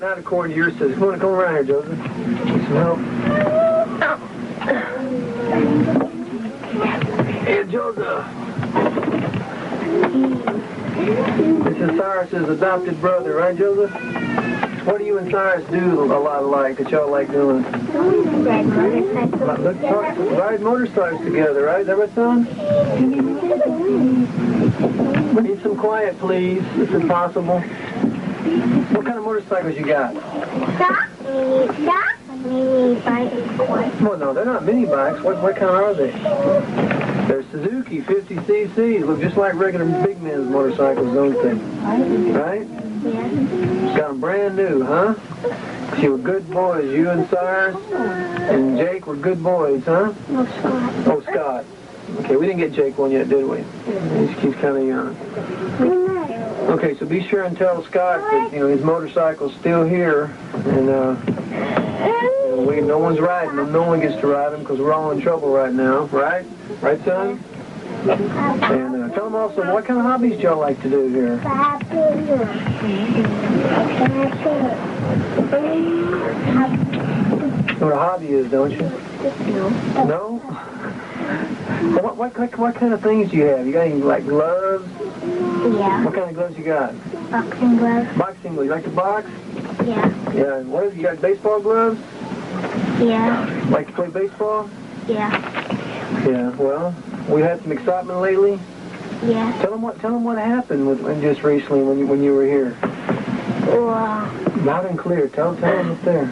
Not according to your system. Come around here, Joseph. Need some help. Hey, Joseph. This is Cyrus's adopted brother, right, Joseph? What do you and Cyrus do a lot alike that y'all like doing? Ride motorcycles together, right? Is that right, son? We need some quiet, please, if it's possible. What kind of motorcycles you got? Mini bikes. Well, no, they're not mini bikes. What kind are they? They're Suzuki 50cc's. Look just like regular big men's motorcycles, don't they? Right? Yeah. Got them brand new, huh? You were good boys. You and Cyrus and Jake were good boys, huh? No, Scott. Oh, Scott. Okay, we didn't get Jake one yet, did we? He's kind of young. Okay, so be sure and tell Scott that, you know, his motorcycle's still here, and no one's riding them. No one gets to ride them because we're all in trouble right now, right? Right, son? And tell them also, what kind of hobbies do y'all like to do here? What a hobby is, don't you? No? Well, what kind of things do you have? You got any, like, gloves? Yeah. What kind of gloves you got? Boxing gloves. Boxing gloves. You like to box? Yeah. Yeah. And what is you got? Baseball gloves? Yeah. Like to play baseball? Yeah. Yeah. Well, we had some excitement lately. Yeah. Tell them what happened just recently when you were here. Well, Loud and clear. Tell them up there.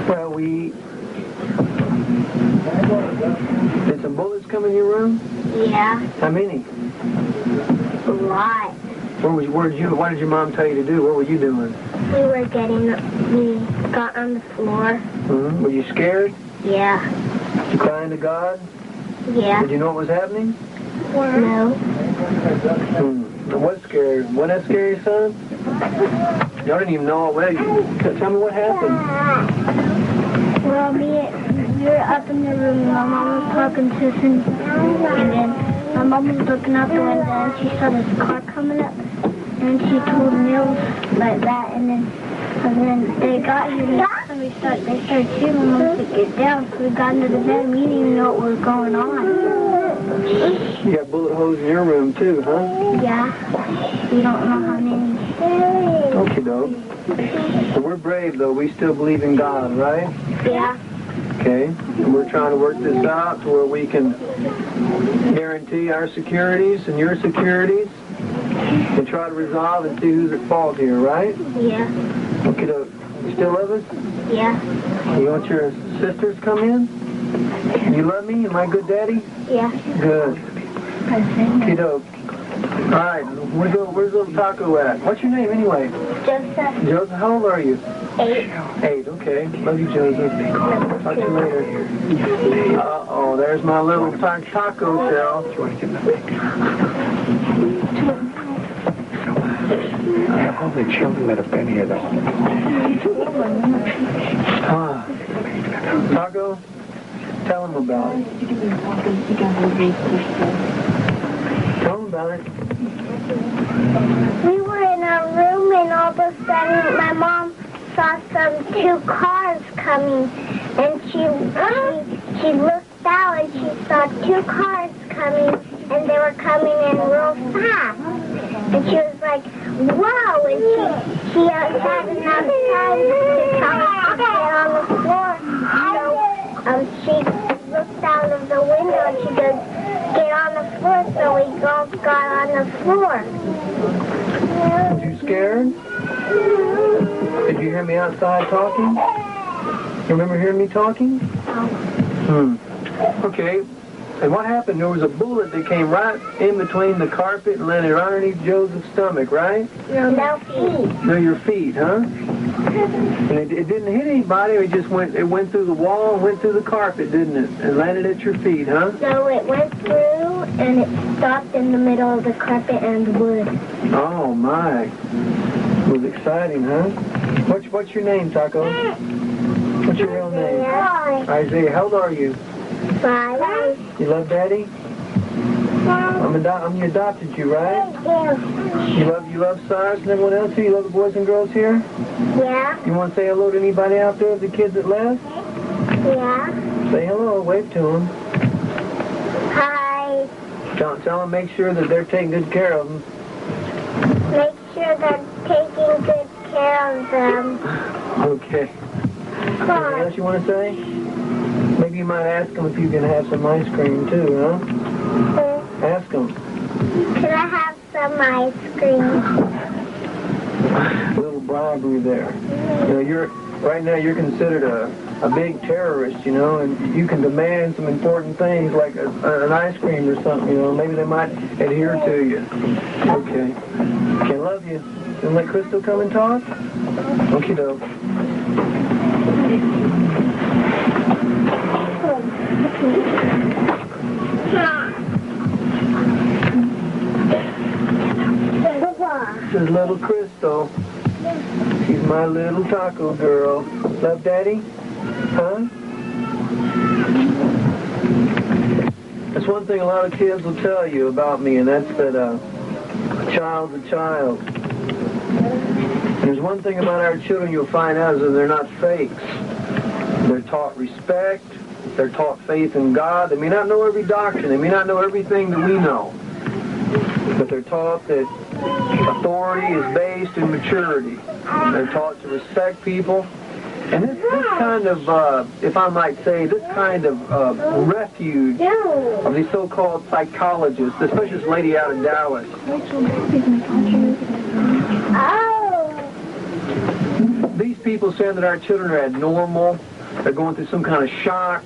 well, we Well, did some bullets come in your room? Yeah. How many? A lot. What did your mom tell you to do? What were you doing? We got on the floor. Mm-hmm. Were you scared? Yeah. Did you cry to God? Yeah. Did you know what was happening? No. What's scary? Wasn't that scary, son? Y'all didn't even know. Well, tell me what happened. Well, we were up in the room, and my mom was talking to us, and then my mom was looking out the window, and she saw this car coming up, and she told Mills like that, and then they got here, and they started shooting, and Mom said, get down, so we got into the bed, and we didn't even know what was going on. You got bullet holes in your room, too, huh? Yeah. We don't know how many. Okie doke. So we're brave, though. We still believe in God, right? Yeah. Okay. And we're trying to work this out to where we can guarantee our securities and your securities and try to resolve and see who's at fault here, right? Yeah. Okie doke. You still love us? Yeah. You want your sisters to come in? You love me? Am I a good daddy? Yeah. Good. Okie doke. All right. Where's little Taco at? What's your name anyway? Joseph. Joseph, how old are you? 8. 8, okay. Love you, Joseph. Talk to you later. Uh-oh, there's my little taco cell. All the children that have been here, though. Taco, tell him about it. Tell him about it. We were in our room, and all of a sudden my mom saw 2 cars coming, and she looked out and she saw 2 cars coming, and they were coming in real fast. And she was like, "Whoa!" And she had enough time to tell us to get on the floor. So she looked out of the window and she goes, "Get on the floor." So we all got on the floor. Were you scared? Did you hear me outside talking? You remember hearing me talking? No. Okay. And what happened? There was a bullet that came right in between the carpet and landed right underneath Joseph's stomach, right? No feet. No, your feet, huh? And it didn't hit anybody. It went through the wall and went through the carpet, didn't it? And landed at your feet, huh? No, it went through and it stopped in the middle of the carpet and wood. Oh my! It was exciting, huh? What's your name, Taco? What's your real name? Isaiah. How old are you? 5. You love Daddy? I'm adopted you, right? You love Cyrus and everyone else here? You love the boys and girls here? Yeah. You want to say hello to anybody out there, the kids that left? Yeah. Say hello, wave to them. Hi. Tell them make sure that they're taking good care of them. Make sure they're taking good care of them. Okay. Anything else you want to say? Maybe you might ask them if you can have some ice cream too, huh? Ask them. Can I have some ice cream? A little bribery there. You know, right now you're considered a big terrorist, you know, and you can demand some important things like an ice cream or something, you know. Maybe they might adhere to you. Okay. Okay, love you. You want to let Crystal come and talk? Okie doke. This is little Crystal. She's my little taco girl. Love Daddy? Huh? That's one thing a lot of kids will tell you about me, and that's that a child's a child. And there's one thing about our children you'll find out is that they're not fakes. They're taught respect. They're taught faith in God. They may not know every doctrine. They may not know everything that we know. But they're taught that authority is based in maturity. They're taught to respect people. And this kind of, if I might say, this kind of refuge of these so-called psychologists, especially this lady out of Dallas. These people saying that our children are abnormal, they're going through some kind of shock.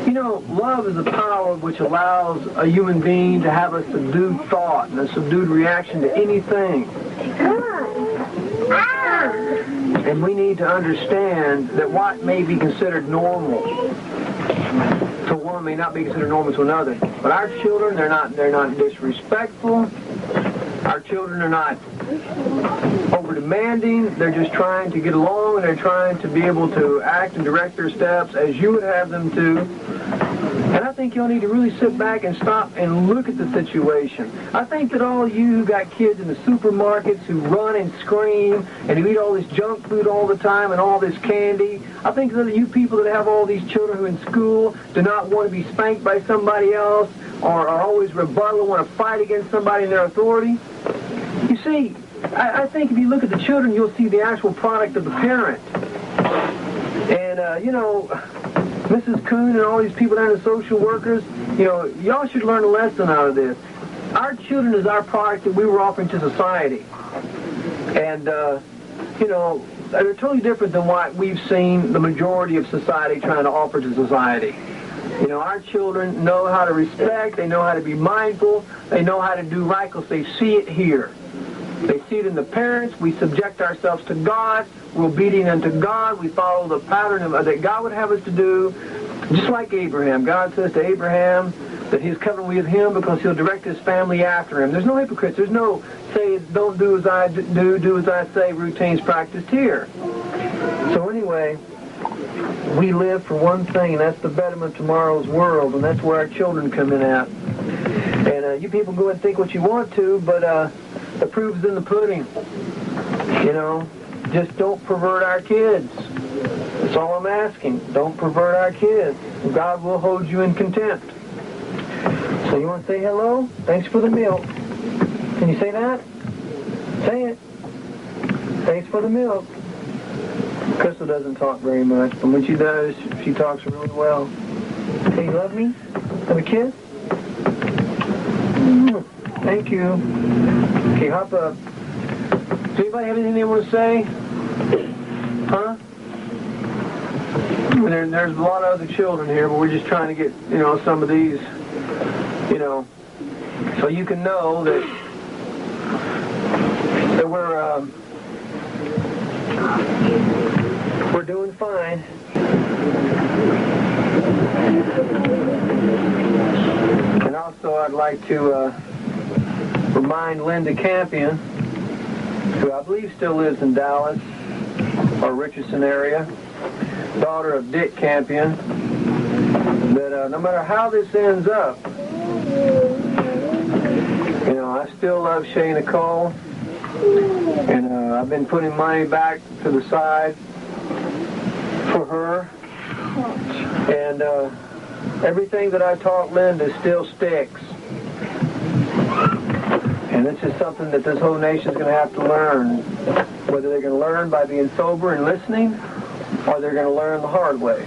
You know, love is a power which allows a human being to have a subdued thought and a subdued reaction to anything. And we need to understand that what may be considered normal to one may not be considered normal to another. But our children, they're not disrespectful. Our children are not over demanding. They're just trying to get along, and they're trying to be able to act and direct their steps as you would have them to. And I think you'll need to really sit back and stop and look at the situation. I think that all you who got kids in the supermarkets who run and scream and who eat all this junk food all the time and all this candy, I think that you people that have all these children who in school do not want to be spanked by somebody else or are always rebuttal, want to fight against somebody in their authority. You see, I think if you look at the children, you'll see the actual product of the parent. And, you know, Mrs. Kuhn and all these people down the social workers, you know, y'all should learn a lesson out of this. Our children is our product that we were offering to society. And, you know, they're totally different than what we've seen the majority of society trying to offer to society. You know, our children know how to respect, they know how to be mindful, they know how to do right because they see it here. They see it in the parents. We subject ourselves to God. We're obedient unto God. We follow the pattern that God would have us to do. Just like Abraham. God says to Abraham that he's covenant with him because he'll direct his family after him. There's no hypocrites. There's no say, don't do as I do as I say routines practiced here. So anyway, we live for one thing, and that's the betterment of tomorrow's world, and that's where our children come in at. And you people go and think what you want to, but the proof's in the pudding. You know, just don't pervert our kids. That's all I'm asking. Don't pervert our kids. God will hold you in contempt. So you want to say hello? Thanks for the milk. Can you say that? Say it. Thanks for the milk. Crystal doesn't talk very much, but when she does, she talks really well. Hey, you love me? Have a kiss? Thank you. Okay, hop up. Does anybody have anything they want to say? Huh? There's a lot of other children here, but we're just trying to get, you know, some of these, you know, so you can know that we're doing fine. And also I'd like to remind Linda Campion, who I believe still lives in Dallas or Richardson area, daughter of Dick Campion, that no matter how this ends up, you know, I still love Shay Nicole, and I've been putting money back to the side for her, and everything that I taught Linda still sticks. And it's just something that this whole nation's going to have to learn, whether they're going to learn by being sober and listening, or they're going to learn the hard way.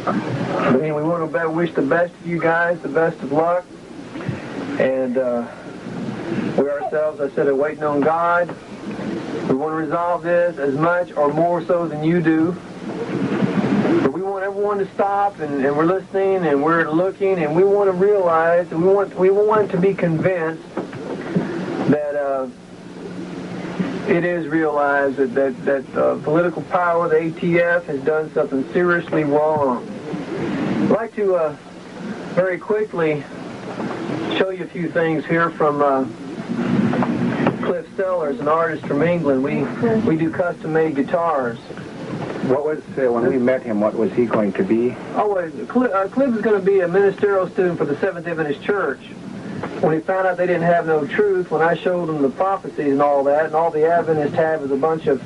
I mean, we want to wish the best of you guys, the best of luck, and we ourselves, I said, are waiting on God. We want to resolve this as much or more so than you do. But we want everyone to stop, and we're listening, and we're looking, and we want to realize, and we want to be convinced that it is realized that political power, the ATF, has done something seriously wrong. I'd like to very quickly show you a few things here from Cliff Sellers, an artist from England. We do custom-made guitars. What was, when we met him, what was he going to be? Oh, Cliff is going to be a ministerial student for the Seventh Adventist Church. When he found out they didn't have no truth, when I showed him the prophecies and all that, and all the Adventists have is a bunch of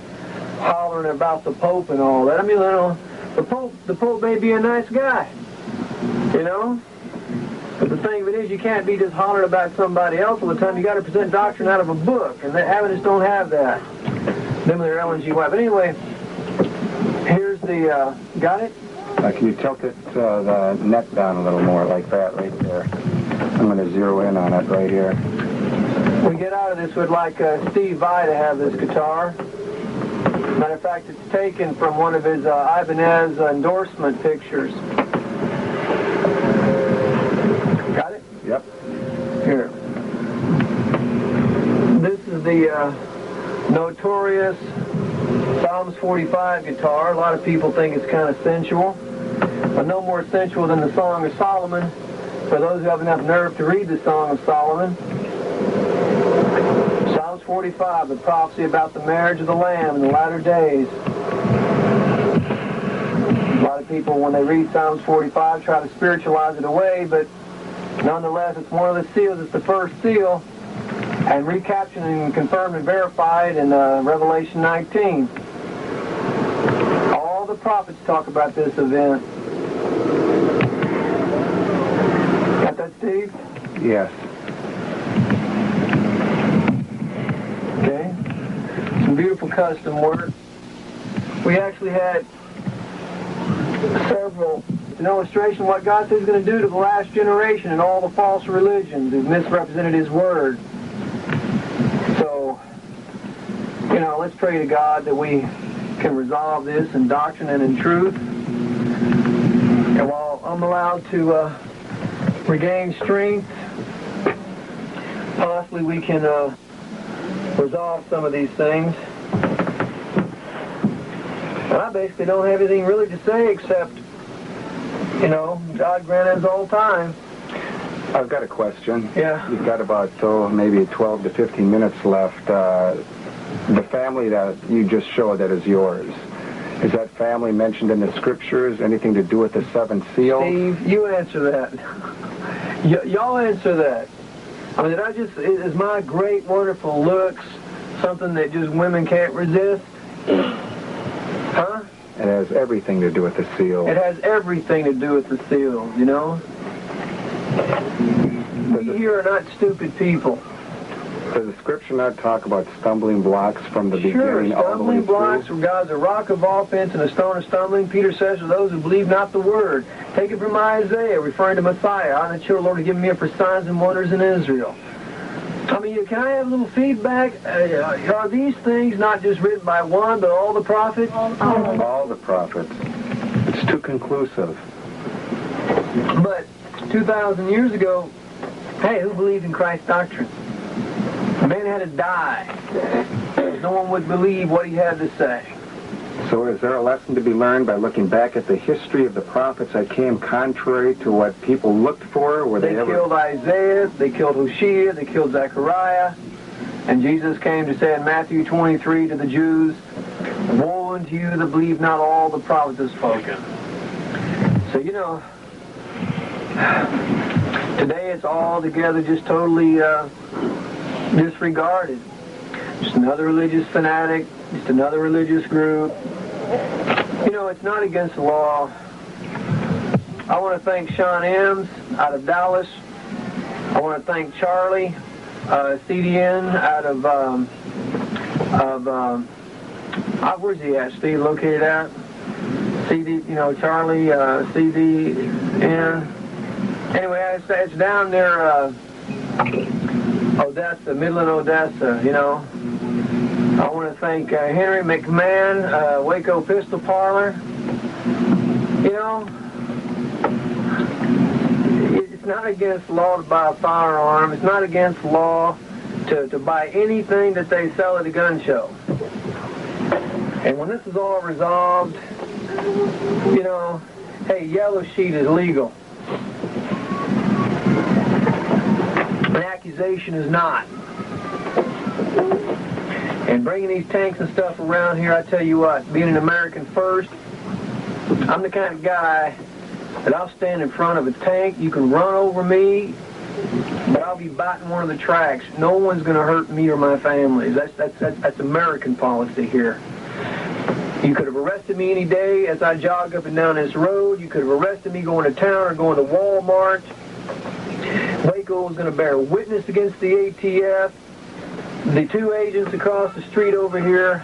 hollering about the Pope and all that. I mean, you know, the Pope may be a nice guy, you know? But the thing of it is, you can't be just hollering about somebody else all the time. You got to present doctrine out of a book, and the Adventists don't have that. Them and their LNG wife. But anyway, here's the, got it? Can you tilt it, the neck down a little more, like that, right there? I'm going to zero in on it right here. When we get out of this, we'd like Steve Vai to have this guitar. Matter of fact, it's taken from one of his Ibanez endorsement pictures. Got it? Yep. Here. This is the notorious Psalms 45 guitar. A lot of people think it's kind of sensual, but no more sensual than the Song of Solomon. For those who have enough nerve to read the Song of Solomon. Psalms 45, the prophecy about the marriage of the Lamb in the latter days. A lot of people, when they read Psalms 45, try to spiritualize it away, but nonetheless, it's one of the seals. It's the first seal, and recaptured and confirmed and verified in Revelation 19. All the prophets talk about this event. Got that, Steve? Yes. Okay. Some beautiful custom work. We actually had several, an illustration of what God says He's going to do to the last generation and all the false religions who've misrepresented His Word. So, you know, let's pray to God that we can resolve this in doctrine and in truth. And while I'm allowed to regain strength, possibly we can resolve some of these things. And I basically don't have anything really to say except, you know, God grant us all time. I've got a question. Yeah. You've got about, maybe 12 to 15 minutes left. The family that you just showed that is yours, is that family mentioned in the scriptures? Anything to do with the seven seals? Steve, you answer that. Y'all answer that. I mean, is my great, wonderful looks something that just women can't resist? Huh? It has everything to do with the seals. It has everything to do with the seals, you know? We here are not stupid people. Does the scripture not talk about stumbling blocks from the beginning all the way through? Stumbling blocks from God's a rock of offense and a stone of stumbling. Peter says to those who believe not the word. Take it from Isaiah, referring to Messiah. I, the children of the Lord, have given me for signs and wonders in Israel. I mean, can I have a little feedback? Are these things not just written by one, but all the prophets? All the prophets. It's too inconclusive. But 2,000 years ago, hey, who believed in Christ's doctrine? The man had to die. No one would believe what he had to say. So is there a lesson to be learned by looking back at the history of the prophets that came contrary to what people looked for? Were They killed Isaiah, they killed Hosea, they killed Zechariah, and Jesus came to say in Matthew 23 to the Jews, "Woe unto you that believe not all the prophets have spoken." So, you know, today it's all together just totally disregarded. Just another religious fanatic, just another religious group. You know, it's not against the law. I want to thank Sean Ems out of Dallas. I want to thank Charlie CDN out of where's he at, Steve, located at? CD, you know, Charlie, CDN. Anyway, it's down there, Odessa, Midland, Odessa, you know. I want to thank Henry McMahon, Waco Pistol Parlor. You know, it's not against law to buy a firearm. It's not against law to buy anything that they sell at a gun show. And when this is all resolved, you know, hey, yellow sheet is legal. An accusation is not. And bringing these tanks and stuff around here, I tell you what, being an American first, I'm the kind of guy that I'll stand in front of a tank. You can run over me, but I'll be biting one of the tracks. No one's going to hurt me or my family. That's American policy here. You could have arrested me any day as I jog up and down this road. You could have arrested me going to town or going to Walmart. Waco was going to bear witness against the ATF. The two agents across the street over here,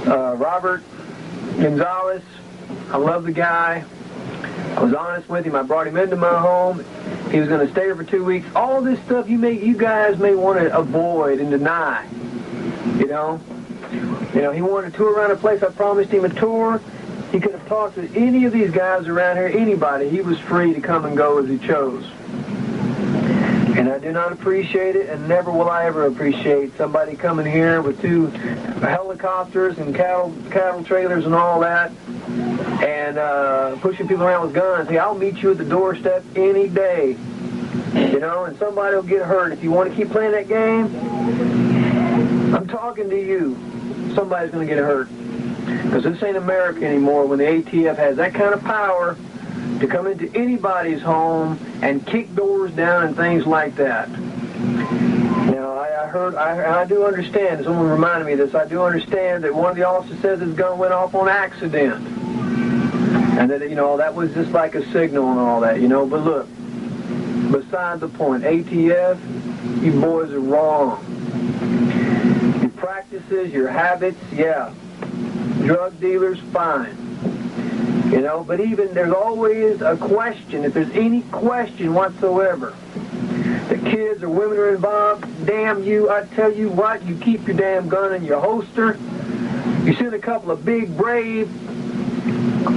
Robert Gonzalez, I love the guy. I was honest with him. I brought him into my home. He was going to stay here for 2 weeks. All this stuff you guys may want to avoid and deny. You know, he wanted to tour around a place. I promised him a tour. He could have talked to any of these guys around here, anybody. He was free to come and go as he chose. And I do not appreciate it, and never will I ever appreciate somebody coming here with 2 helicopters and cattle trailers and all that, and pushing people around with guns. Hey, I'll meet you at the doorstep any day, you know, and somebody will get hurt. If you want to keep playing that game, I'm talking to you. Somebody's going to get hurt. Because this ain't America anymore when the ATF has that kind of power to come into anybody's home and kick doors down and things like that. Now, I do understand, someone reminded me of this, I do understand that one of the officers says his gun went off on accident. And that, you know, that was just like a signal and all that, you know. But look, beside the point, ATF, you boys are wrong. Your practices, your habits, yeah. Drug dealers, fine. You know, but even there's always a question, if there's any question whatsoever, that kids or women are involved, damn you, I tell you what, you keep your damn gun in your holster. You send a couple of big, brave,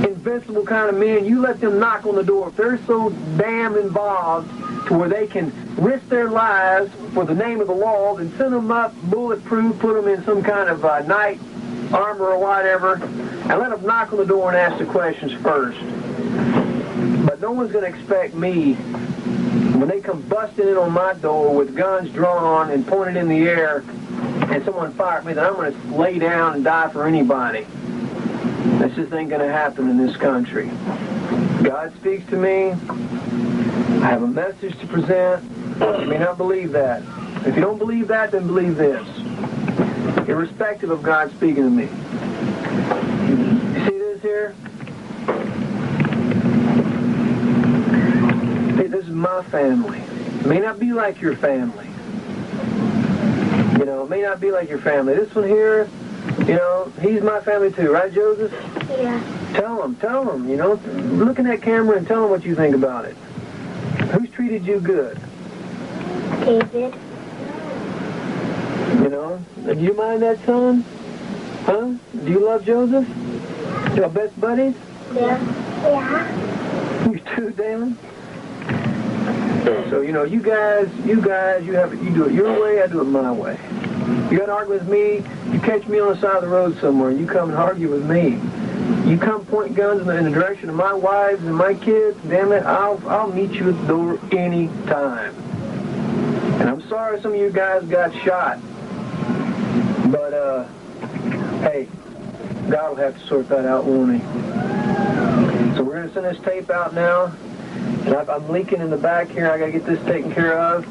invincible kind of men, you let them knock on the door. If they're so damn involved to where they can risk their lives for the name of the law, then send them up bulletproof, put them in some kind of night armor or whatever, and let them knock on the door and ask the questions first. But no one's going to expect me, when they come busting in on my door with guns drawn and pointed in the air, and someone fires me, that I'm going to lay down and die for anybody. This just ain't going to happen in this country. God speaks to me. I have a message to present. You may not believe that. If you don't believe that, then believe this. Irrespective of God speaking to me. You see this here? Hey, this is my family. It may not be like your family. You know, it may not be like your family. This one here, you know, he's my family too, right, Joseph? Yeah. Tell him, you know, look in that camera and tell him what you think about it. Who's treated you good? David. You know, do you mind that, son? Huh? Do you love Joseph? Your best buddies? Yeah. Yeah. You too, Damon? So, you know, you guys, you do it your way, I do it my way. You got to argue with me, you catch me on the side of the road somewhere, you come and argue with me. You come point guns in the direction of my wives and my kids, damn it, I'll meet you at the door any time. And I'm sorry some of you guys got shot. But, hey, God will have to sort that out, won't he? So we're going to send this tape out now. And I'm leaking in the back here. I got to get this taken care of.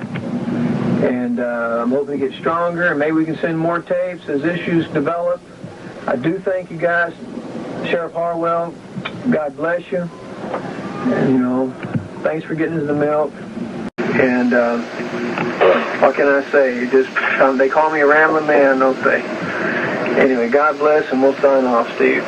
And I'm hoping to get stronger. And maybe we can send more tapes as issues develop. I do thank you guys. Sheriff Harwell, God bless you. And, you know, thanks for getting us the milk. And what can I say? They call me a rambling man, don't they? Anyway, God bless, and we'll sign off, Steve.